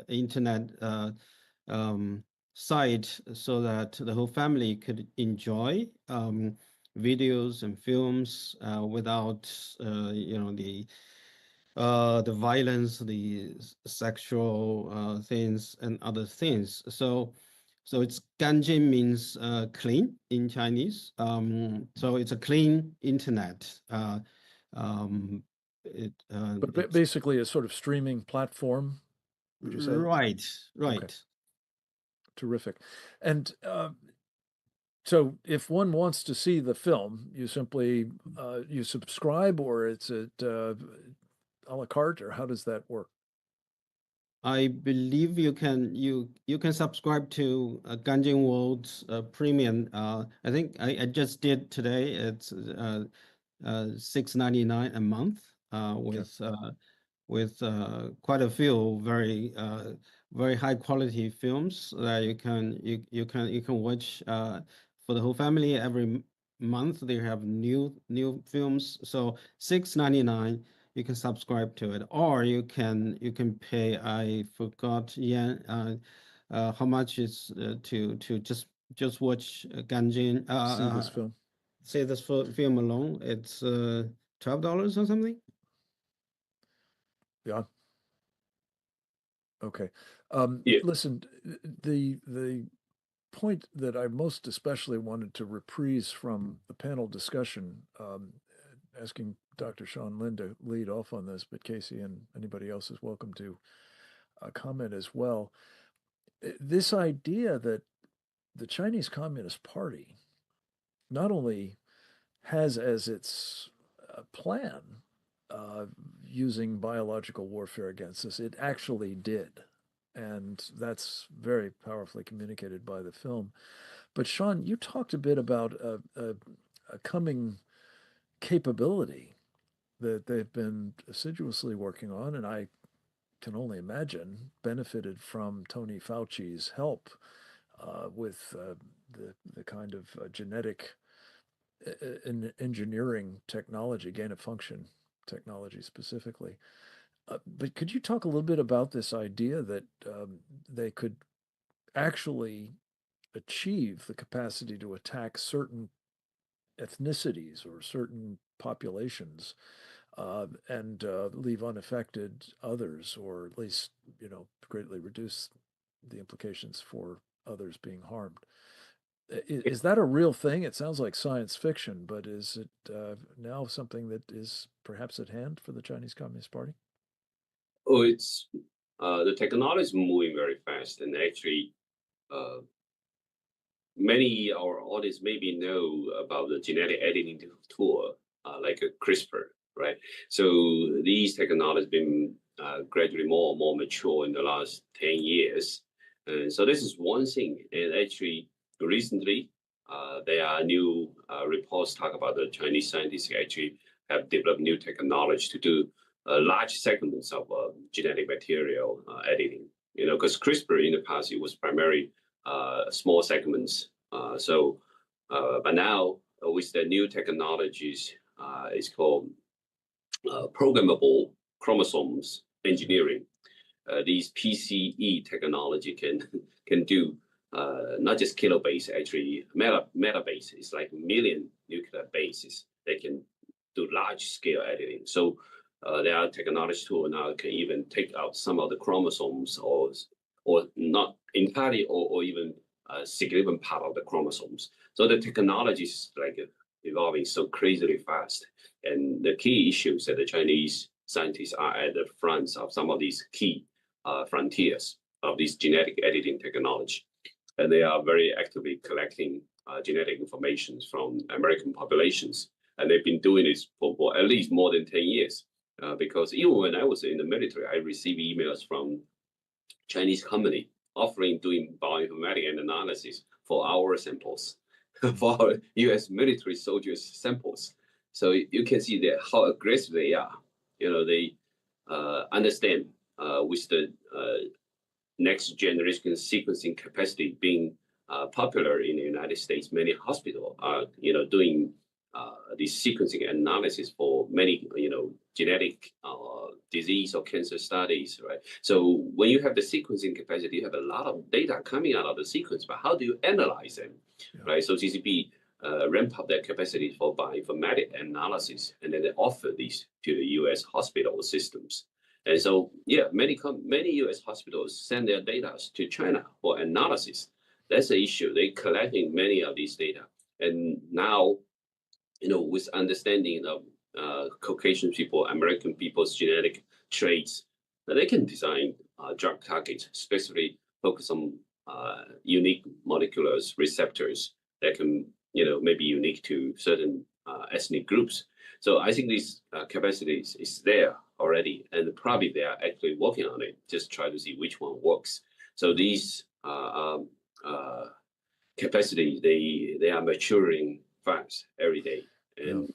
I: internet site so that the whole family could enjoy videos and films without the violence, the sexual things and other things. So it's Ganjin means clean in Chinese. So it's a clean internet.
B: But basically a sort of streaming platform, would you say?
I: Right.
B: Okay. Terrific. And so if one wants to see the film, you simply you subscribe, or it's at a la carte, or how does that work?
I: I believe you can subscribe to Ganjin World's premium. I think I just did today. It's $6.99 a month with quite a few very high quality films that you can watch for the whole family. Every month they have new films. So $6.99. You can subscribe to it, or you can pay. I forgot how much is to just watch Ganjin.
B: See this film.
I: See this film alone. It's $12 or something.
B: Yeah. Okay.
L: Yeah.
B: Listen, the point that I most especially wanted to reprise from the panel discussion, asking Dr. Sean Lin to lead off on this, but Casey and anybody else is welcome to comment as well. This idea that the Chinese Communist Party not only has as its plan using biological warfare against us, it actually did. And that's very powerfully communicated by the film. But Sean, you talked a bit about a coming capability that they've been assiduously working on, and I can only imagine benefited from Tony Fauci's help with the kind of genetic engineering technology, gain of function technology specifically. But could you talk a little bit about this idea that they could actually achieve the capacity to attack certain ethnicities or certain populations and leave unaffected others, or at least, greatly reduce the implications for others being harmed? Is that a real thing? It sounds like science fiction, but is it now something that is perhaps at hand for the Chinese Communist Party?
L: Oh, it's the technology is moving very fast, and actually, many our audience maybe know about the genetic editing tool like CRISPR, right? So these technologies have been gradually more and more mature in the last 10 years. And so this is one thing. And actually, recently, there are new reports talk about the Chinese scientists actually have developed new technology to do large segments of genetic material editing. Because CRISPR in the past, it was primarily small segments. But now with the new technologies, it's called programmable chromosomes engineering. These PCE technology can do not just kilobase, actually metabase. It's like million nuclear bases. They can do large scale editing. So there are technology tools now that can even take out some of the chromosomes or not entirely or even a significant part of the chromosomes. So the technology is like evolving so crazily fast. And the key issues that the Chinese scientists are at the front of some of these key frontiers of this genetic editing technology. And they are very actively collecting genetic information from American populations. And they've been doing this for at least more than 10 years. Because even when I was in the military, I received emails from Chinese company offering doing bioinformatics and analysis for our samples, for our U.S. military soldiers' samples. So you can see that how aggressive they are. They understand with the next generation sequencing capacity being popular in the United States, many hospitals are doing the sequencing analysis for many, genetic disease or cancer studies, right? So when you have the sequencing capacity, you have a lot of data coming out of the sequence, but how do you analyze them, right? So CCP ramp up their capacity for bioinformatic analysis, and then they offer these to the U.S. hospital systems. And so, many U.S. hospitals send their data to China for analysis. That's the issue. They're collecting many of these data, and now, with understanding of Caucasian people, American people's genetic traits, that they can design drug targets, especially focus on unique molecular receptors that can, maybe unique to certain ethnic groups. So I think this capacity is there already, and probably they are actually working on it, just try to see which one works. So these capacity, they are maturing fast every day. And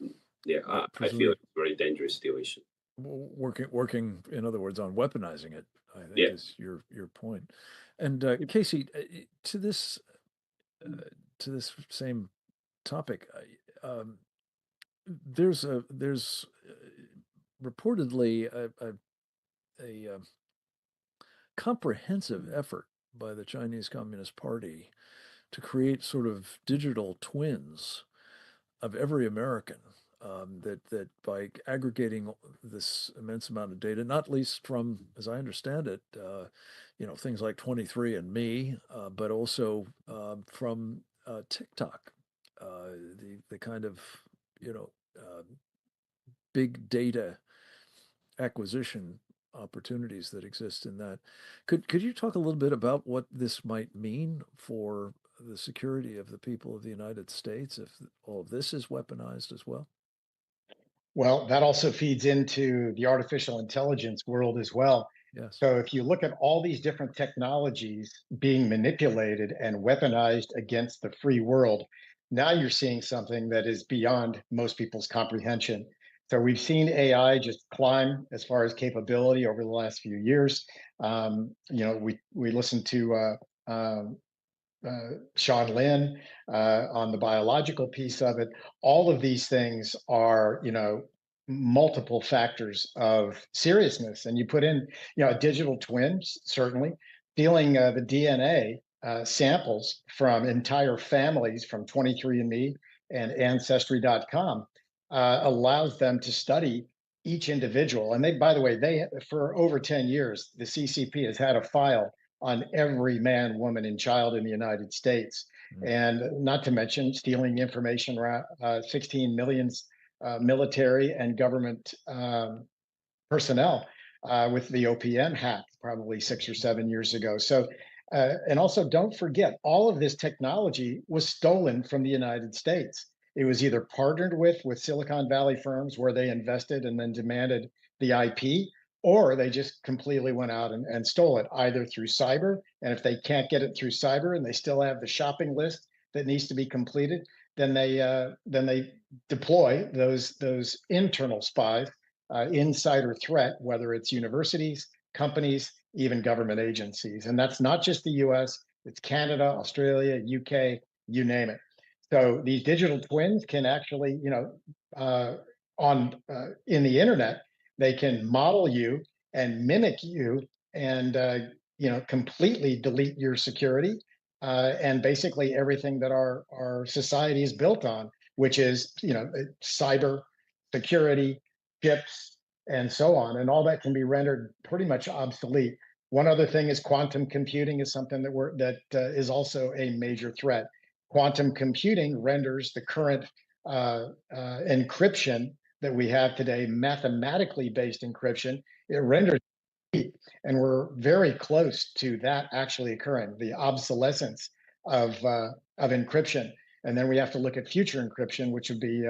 L: I feel it's a very dangerous situation.
B: Working, in other words, on weaponizing it, I think is your point. And Casey, to this same topic, there's reportedly a comprehensive effort by the Chinese Communist Party to create sort of digital twins of every American, that by aggregating this immense amount of data, not least from, as I understand it, things like 23andMe, but also from TikTok, the kind of, big data acquisition opportunities that exist in that. Could you talk a little bit about what this might mean for the security of the people of the United States if all of this is weaponized as well?
J: Well, that also feeds into the artificial intelligence world as well.
B: Yes.
J: So if you look at all these different technologies being manipulated and weaponized against the free world, now you're seeing something that is beyond most people's comprehension. So we've seen AI just climb as far as capability over the last few years. We listened to Sean Lin on the biological piece of it. All of these things are, multiple factors of seriousness. And you put in, a digital twin, certainly, stealing the DNA samples from entire families from 23andMe and Ancestry.com allows them to study each individual. And they, by the way, for over 10 years, the CCP has had a file on every man, woman, and child in the United States. And not to mention stealing information around 16 million military and government personnel with the OPM hack probably 6 or 7 years ago. So, and also don't forget, all of this technology was stolen from the United States. It was either partnered with Silicon Valley firms where they invested and then demanded the IP, or they just completely went out and stole it, either through cyber. And if they can't get it through cyber and they still have the shopping list that needs to be completed, then they deploy those internal spies, insider threat, whether it's universities, companies, even government agencies. And that's not just the US, it's Canada, Australia, UK, you name it. So these digital twins can actually, in the internet, they can model you and mimic you and, completely delete your security and basically everything that our society is built on, which is, cyber security, chips, and so on. And all that can be rendered pretty much obsolete. One other thing is quantum computing is something that is also a major threat. Quantum computing renders the current encryption that we have today, mathematically based encryption, it renders it, and we're very close to that actually occurring, the obsolescence of encryption. And then we have to look at future encryption, which would be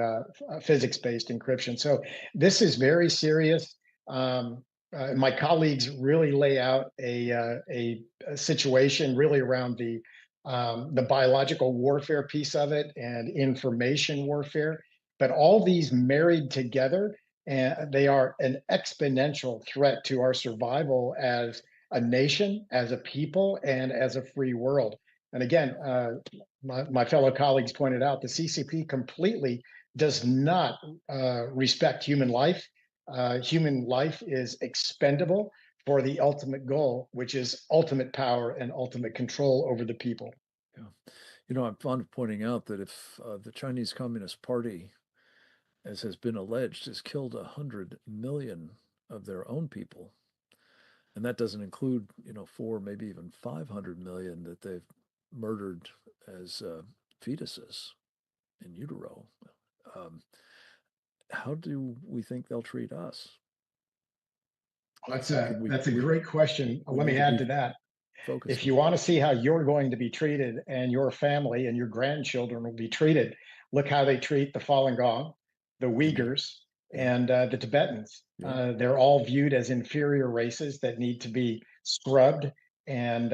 J: physics-based encryption. So this is very serious. My colleagues really lay out a situation really around the biological warfare piece of it and information warfare. But all these married together, and they are an exponential threat to our survival as a nation, as a people, and as a free world. And again, my fellow colleagues pointed out the CCP completely does not respect human life. Human life is expendable for the ultimate goal, which is ultimate power and ultimate control over the people.
B: Yeah. You know, I'm fond of pointing out that if the Chinese Communist Party, as has been alleged, has killed 100 million of their own people, and that doesn't include, 4, maybe even 500 million that they've murdered as fetuses in utero. How do we think they'll treat us?
J: That's a great question. Let me add to that. If you want to see how you're going to be treated and your family and your grandchildren will be treated, look how they treat the Falun Gong, the Uyghurs, and the Tibetans. They're all viewed as inferior races that need to be scrubbed and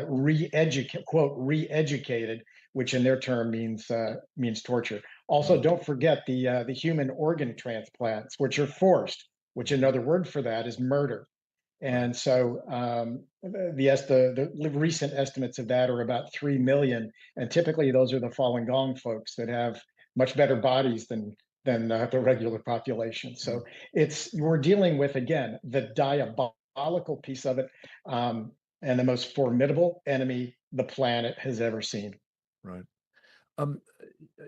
J: re-educated, which in their term means torture. Also, don't forget the human organ transplants, which are forced, which another word for that is murder. And so the recent estimates of that are about 3 million. And typically those are the Falun Gong folks that have much better bodies than the regular population. So we're dealing with, again, the diabolical piece of it, and the most formidable enemy the planet has ever seen.
B: Right.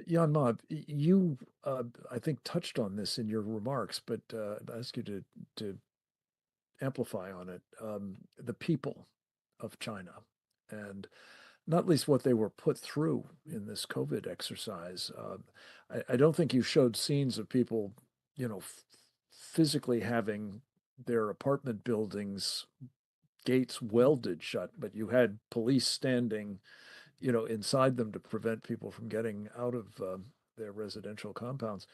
B: Jan Ma, you, I think, touched on this in your remarks, but I'd ask you to amplify on it, the people of China, and not least what they were put through in this COVID exercise. I don't think you showed scenes of people, physically having their apartment buildings gates welded shut, but you had police standing, inside them to prevent people from getting out of their residential compounds.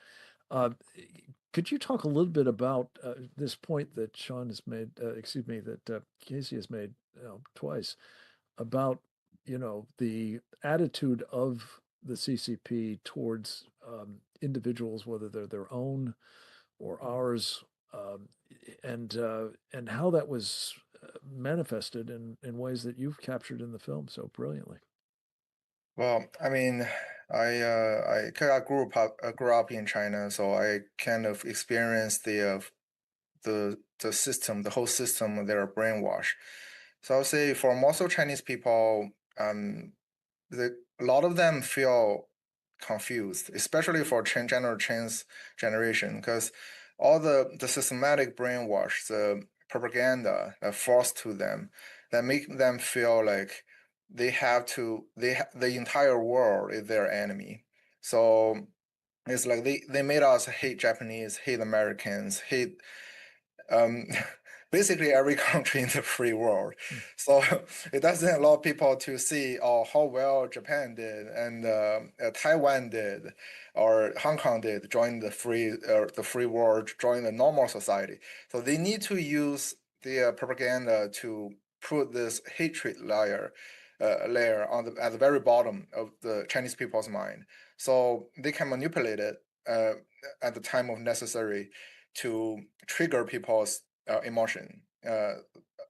B: Could you talk a little bit about this point that Sean has made, that Casey has made twice, about, the attitude of the CCP towards individuals, whether they're their own or ours, and how that was manifested in ways that you've captured in the film so brilliantly?
H: Well, I mean, I grew up in China, so I kind of experienced the system, the whole system. They're brainwashed. So I'll say for most of Chinese people, a lot of them feel confused, especially for Chinese generation, because all the systematic brainwash, the propaganda forced to them, that make them feel like the entire world is their enemy. So it's like they made us hate Japanese, hate Americans, hate basically every country in the free world. So it doesn't allow people to see how well Japan did and Taiwan did or Hong Kong did join the free world, join the normal society. So they need to use the propaganda to put this hatred layer at the very bottom of the Chinese people's mind, so they can manipulate it at the time of necessary to trigger people's emotion,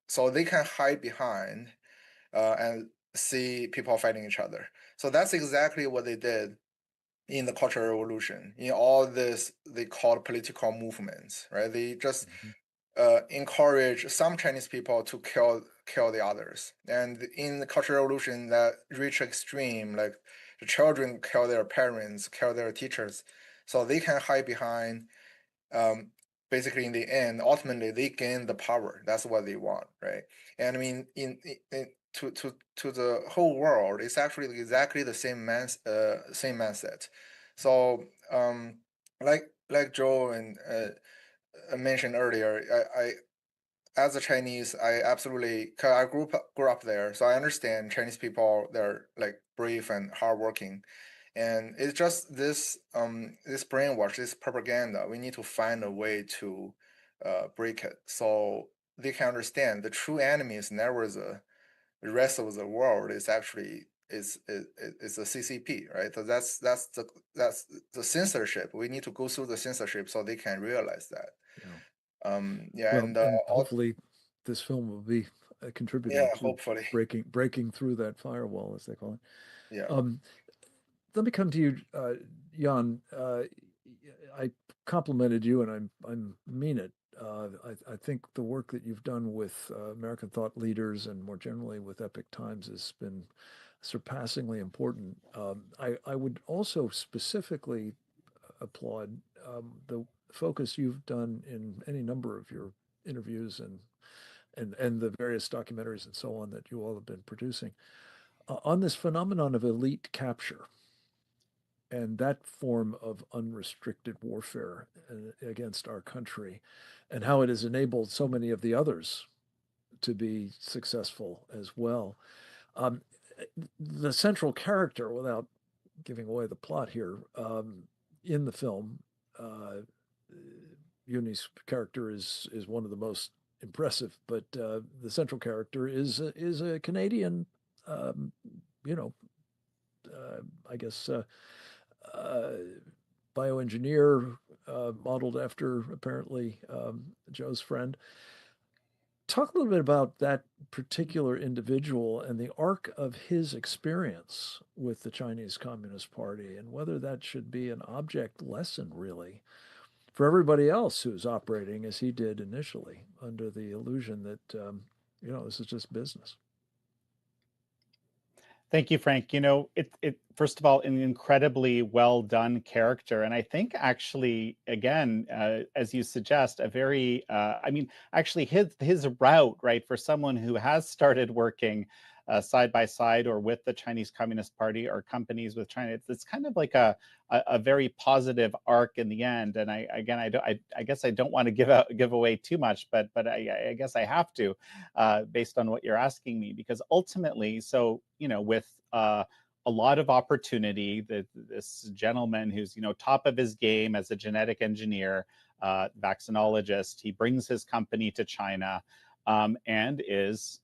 H: so they can hide behind and see people fighting each other. So that's exactly what they did in the Cultural Revolution, in all this they called political movements, right? They just encourage some Chinese people to kill the others. And in the Cultural Revolution, that reached extreme, like the children kill their parents, kill their teachers, so they can hide behind. Basically, in the end, ultimately, they gain the power. That's what they want, right? And I mean, to the whole world, it's actually exactly the same mindset. So, like Joe and mentioned earlier, I as a Chinese, I absolutely, cause I grew up there, so I understand Chinese people. They're like brave and hardworking, and it's just this this brainwash, this propaganda. We need to find a way to break it, so they can understand the true enemy is never the rest of the world. It's actually is the CCP, right? So that's the censorship. We need to go through the censorship so they can realize that.
B: Well, and hopefully this film will be contributing to
H: hopefully
B: breaking through that firewall, as they call it.
H: Yeah.
B: Let me come to you, Jan, I complimented you, and I mean it. I think the work that you've done with American thought leaders and more generally with Epoch Times has been surpassingly important. I would also specifically applaud the focus you've done in any number of your interviews and the various documentaries and so on that you all have been producing on this phenomenon of elite capture and that form of unrestricted warfare against our country, and how it has enabled so many of the others to be successful as well. The central character, without giving away the plot here, in the film, Uni's character is one of the most impressive, but the central character is a Canadian, I guess, bioengineer, modeled after apparently Joe's friend. Talk a little bit about that particular individual and the arc of his experience with the Chinese Communist Party, and whether that should be an object lesson, really, for everybody else who's operating as he did initially, under the illusion that, this is just business.
M: Thank you, Frank. It first of all, an incredibly well done character. And I think actually, again, as you suggest, a very, actually his route, right, for someone who has started working side by side or with the Chinese Communist Party or companies with China, it's kind of like a very positive arc in the end. And I guess I don't want to give away too much, but I guess I have to, based on what you're asking me, because ultimately, so with a lot of opportunity, this gentleman who's top of his game as a genetic engineer, vaccinologist, he brings his company to China. And is,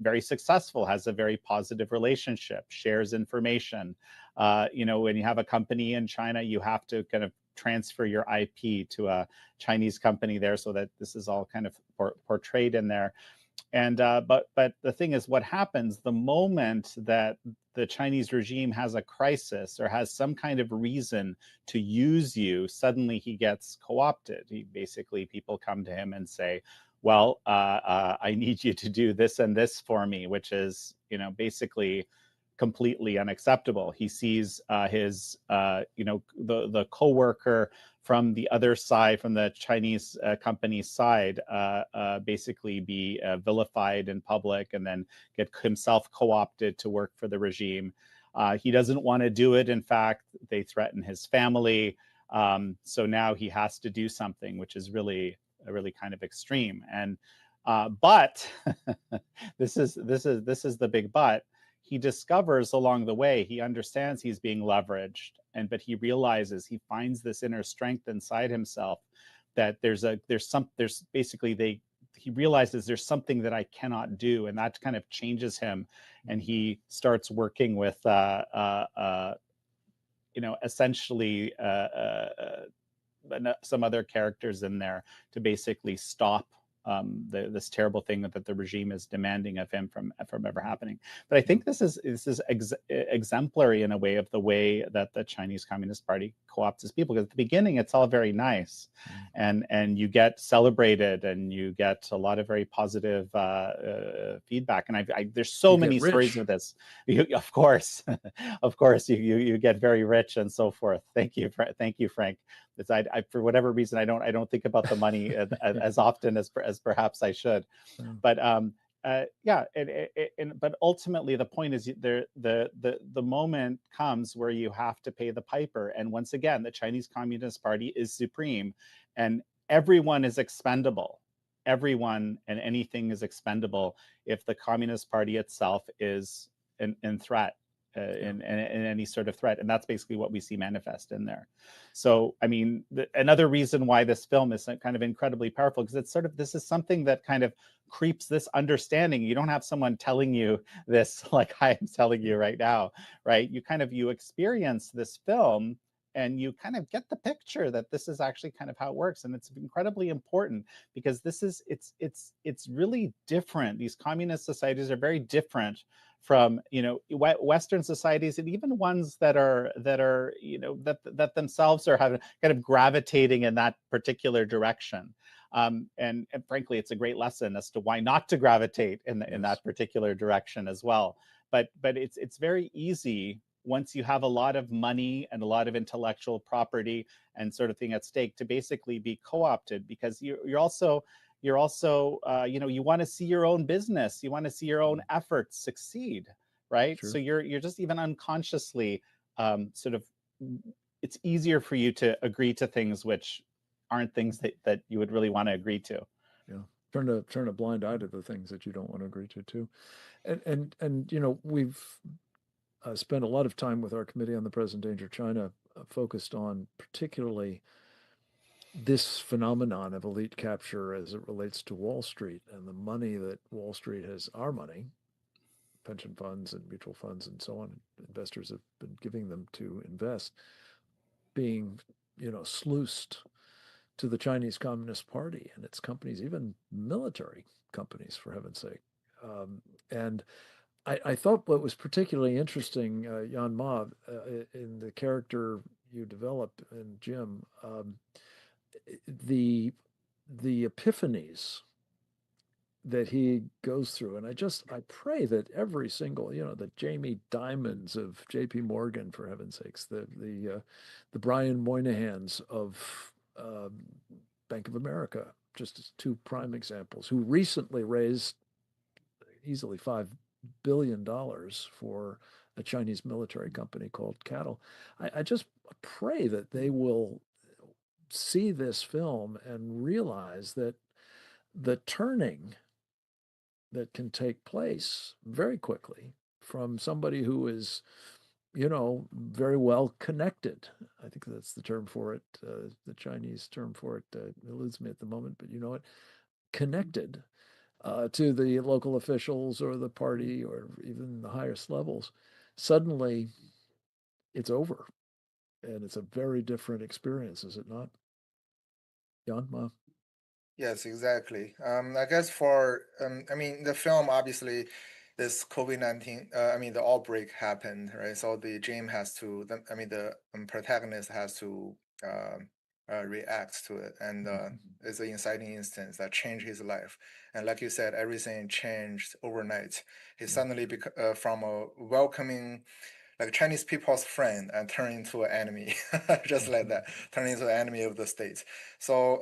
M: very successful, has a very positive relationship, shares information. When you have a company in China, you have to kind of transfer your IP to a Chinese company there, so that this is all kind of portrayed in there. And but the thing is, what happens the moment that the Chinese regime has a crisis or has some kind of reason to use you, suddenly he gets co-opted. People come to him and say, well, I need you to do this and this for me, which is, basically completely unacceptable. He sees his, the coworker from the other side, from the Chinese company's side, basically be vilified in public and then get himself co-opted to work for the regime. He doesn't want to do it. In fact, they threaten his family. So now he has to do something, which is really kind of extreme. And but this is the big but. He discovers along the way, he understands he's being leveraged, but he realizes, he finds this inner strength inside himself that he realizes there's something that I cannot do, and that kind of changes him, and he starts working with essentially some other characters in there to basically stop this terrible thing that the regime is demanding of him from ever happening. But I think this is exemplary in a way of the way that the Chinese Communist Party co-opts its people. Because at the beginning, it's all very nice, and you get celebrated, and you get a lot of very positive feedback. And there's so many stories of this. Of course, you get very rich and so forth. Thank you, Frank. It's, for whatever reason, I don't think about the money as often as perhaps I should, but but ultimately the point is the moment comes where you have to pay the piper, and once again the Chinese Communist Party is supreme, and everyone is expendable. Everyone and anything is expendable if the Communist Party itself is in threat. In any sort of threat, and that's basically what we see manifest in there. So, I mean, another reason why this film is kind of incredibly powerful, because it's sort of, this is something that kind of creeps this understanding. You don't have someone telling you this like I am telling you right now, right? You experience this film, and you kind of get the picture that this is actually kind of how it works. And it's incredibly important, because it's really different. These communist societies are very different from Western societies, and even ones that are that themselves are kind of gravitating in that particular direction. And frankly, it's a great lesson as to why not to gravitate in that particular direction as well. But it's very easy once you have a lot of money and a lot of intellectual property and sort of thing at stake to basically be co-opted, because you're also you want to see your own business, you want to see your own efforts succeed, right? Sure. So you're just even unconsciously it's easier for you to agree to things which aren't things that you would really want to agree to.
B: Yeah, turn a blind eye to the things that you don't want to agree to too. And we've spent a lot of time with our Committee on the Present Danger China focused on particularly this phenomenon of elite capture as it relates to Wall Street and the money that Wall Street has, our money, pension funds and mutual funds and so on, investors have been giving them to invest, being, sluiced to the Chinese Communist Party and its companies, even military companies, for heaven's sake. And I thought what was particularly interesting, Yan Ma, in the character you developed in Jim, the epiphanies that he goes through. And I pray that every single, the Jamie Dimons of J.P. Morgan, for heaven's sakes, the Brian Moynahans of Bank of America, just as two prime examples, who recently raised easily $5 billion for a Chinese military company called Cattle. I just pray that they will see this film and realize that the turning that can take place very quickly from somebody who is, very well connected. I think that's the term for it. The Chinese term for it eludes me at the moment, but connected to the local officials or the party or even the highest levels. Suddenly, it's over. And it's a very different experience, is it not? Yan Ma?
H: Yes, exactly. I guess the film, obviously, this COVID-19, the outbreak happened, right? So the protagonist has to react to it. And it's an inciting instance that changed his life. And like you said, everything changed overnight. He suddenly, from a welcoming, like Chinese people's friend, and turn into an enemy, just like that, turn into an enemy of the state. So,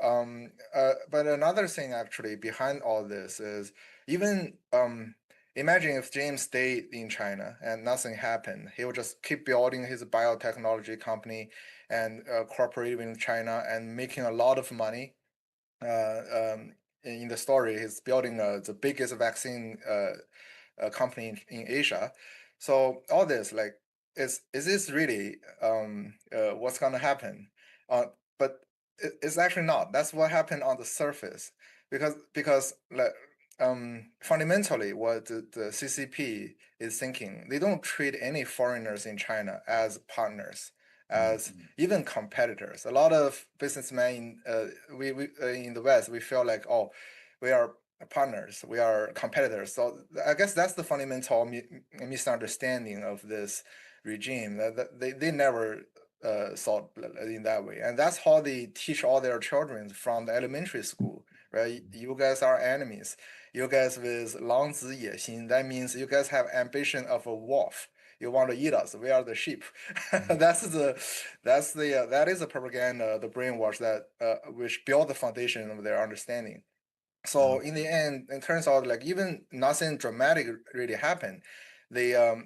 H: but another thing actually behind all this is even, imagine if James stayed in China and nothing happened. He would just keep building his biotechnology company and cooperating with China and making a lot of money. In the story, he's building the biggest vaccine company in Asia. So all this, like, is this really what's going to happen? But it's actually not. That's what happened on the surface, because like, fundamentally, what the CCP is thinking, they don't treat any foreigners in China as partners, as even competitors. A lot of businessmen we in the West, we feel like, oh, we are partners, we are competitors. So I guess that's the fundamental misunderstanding of this regime, that they never thought in that way. And that's how they teach all their children from the elementary school, right? You guys are enemies. You guys with 狼子野心, that means you guys have ambition of a wolf. You want to eat us. We are the sheep. That is a propaganda, the brainwash that which built the foundation of their understanding. So in the end, it turns out like even nothing dramatic really happened. They're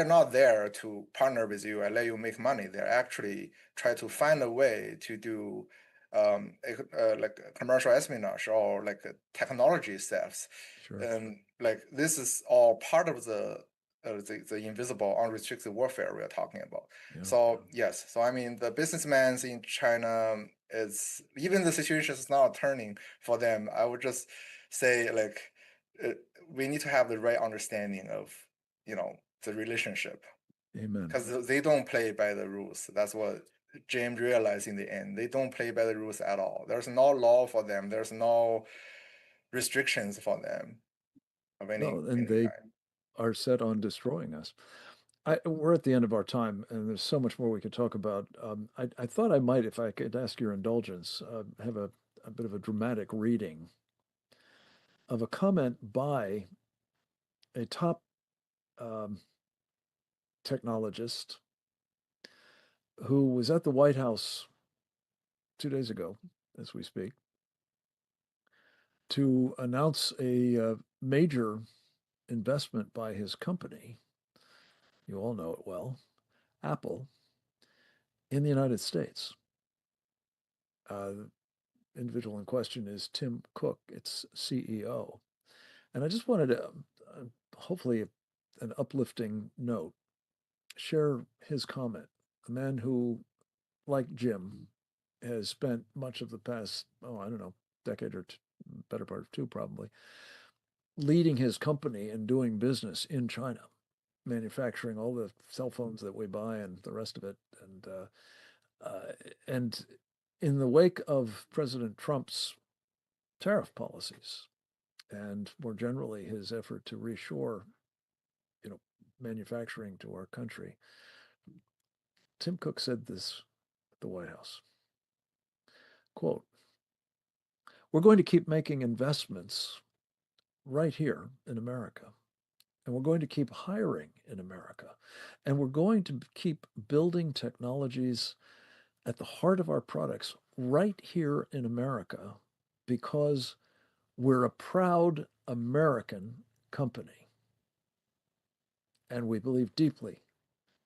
H: not there to partner with you and let you make money. They're actually try to find a way to do like commercial espionage or like technology thefts.
B: Sure.
H: And like this is all part of the invisible unrestricted warfare we are talking about.
B: Yeah.
H: So yes, so I mean the businessmen in China, is even the situation is not turning for them. I would just say like we need to have the right understanding of the relationship.
B: Amen.
H: Because they don't play by the rules. That's what James realized in the end. They don't play by the rules at all. There's no law for them. There's no restrictions for them of any.
B: No, and they are set on destroying us. We're at the end of our time, and there's so much more we could talk about. I thought I might, if I could ask your indulgence, have a bit of a dramatic reading of a comment by a top technologist who was at the White House 2 days ago, as we speak, to announce a major investment by his company, you all know it well, Apple, in the United States. The individual in question is Tim Cook, its CEO. And I just wanted to, hopefully an uplifting note, share his comment. A man who, like Jim, has spent much of the past, decade or better part of two probably, leading his company and doing business in China, manufacturing all the cell phones that we buy and the rest of it. And in the wake of President Trump's tariff policies, and more generally his effort to reshore, manufacturing to our country, Tim Cook said this at the White House, quote, "We're going to keep making investments right here in America, and we're going to keep hiring in America, and we're going to keep building technologies at the heart of our products right here in America because we're a proud American company, and we believe deeply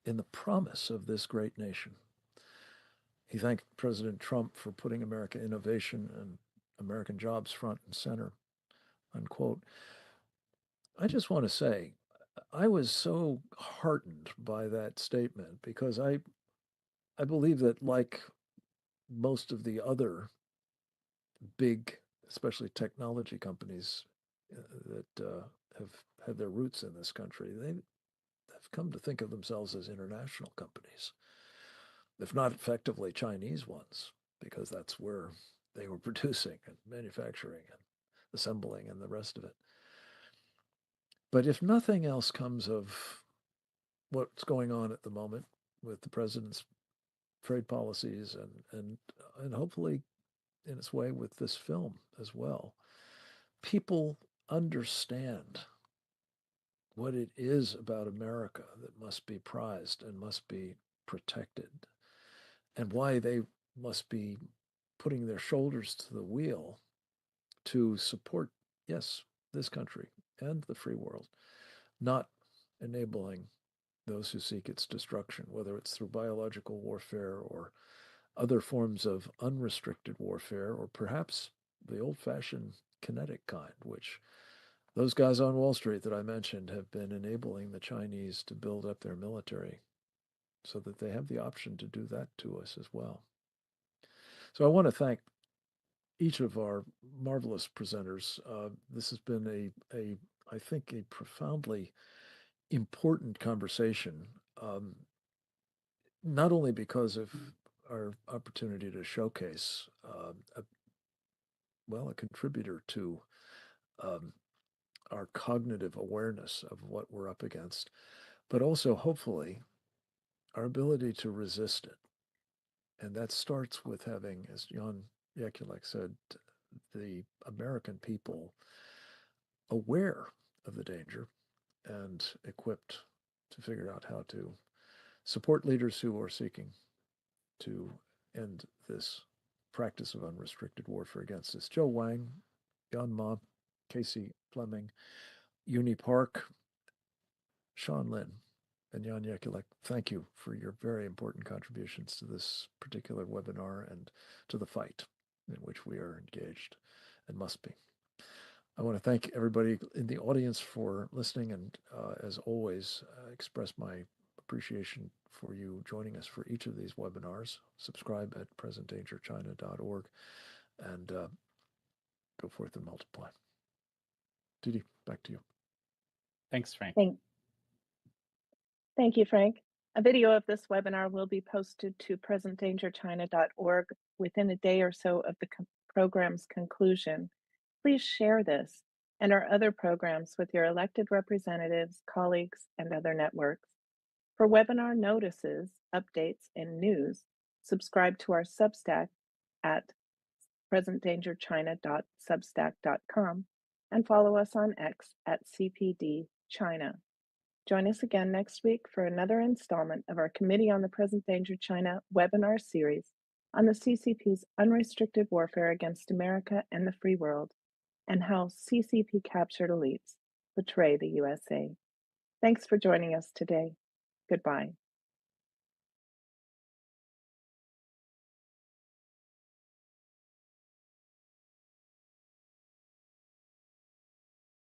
B: in the promise of this great nation." He thanked President Trump for putting American innovation and American jobs front and center, unquote. I just want to say, I was so heartened by that statement because I believe that, like most of the other big, especially technology companies that have had their roots in this country, they've come to think of themselves as international companies, if not effectively Chinese ones, because that's where they were producing and manufacturing and assembling and the rest of it. But if nothing else comes of what's going on at the moment with the president's trade policies and hopefully in its way with this film as well, people understand what it is about America that must be prized and must be protected, and why they must be putting their shoulders to the wheel to support, yes, this country and the free world, not enabling those who seek its destruction, whether it's through biological warfare or other forms of unrestricted warfare, or perhaps the old-fashioned kinetic kind, which those guys on Wall Street that I mentioned have been enabling the Chinese to build up their military so that they have the option to do that to us as well. So I want to thank each of our marvelous presenters. This has been I think, a profoundly important conversation, not only because of our opportunity to showcase a contributor to our cognitive awareness of what we're up against, but also hopefully our ability to resist it. And that starts with having, as Jan Jekulek said, the American people aware of the danger and equipped to figure out how to support leaders who are seeking to end this practice of unrestricted warfare against us. Joe Wang, Jan Ma, Casey Fleming, Uni Park, Sean Lin, and Jan Jekulek, thank you for your very important contributions to this particular webinar and to the fight in which we are engaged and must be. I want to thank everybody in the audience for listening, and as always, express my appreciation for you joining us for each of these webinars. Subscribe at presentdangerchina.org and go forth and multiply. Didi, back to you.
M: Thanks, Frank.
A: Thank you, Frank. A video of this webinar will be posted to presentdangerchina.org within a day or so of the program's conclusion. Please share this and our other programs with your elected representatives, colleagues, and other networks. For webinar notices, updates, and news, subscribe to our Substack at presentdangerchina.substack.com and follow us on X at CPD China. Join us again next week for another installment of our Committee on the Present Danger China webinar series on the CCP's unrestricted warfare against America and the free world, and how CCP captured elites betray the USA. Thanks for joining us today. Goodbye.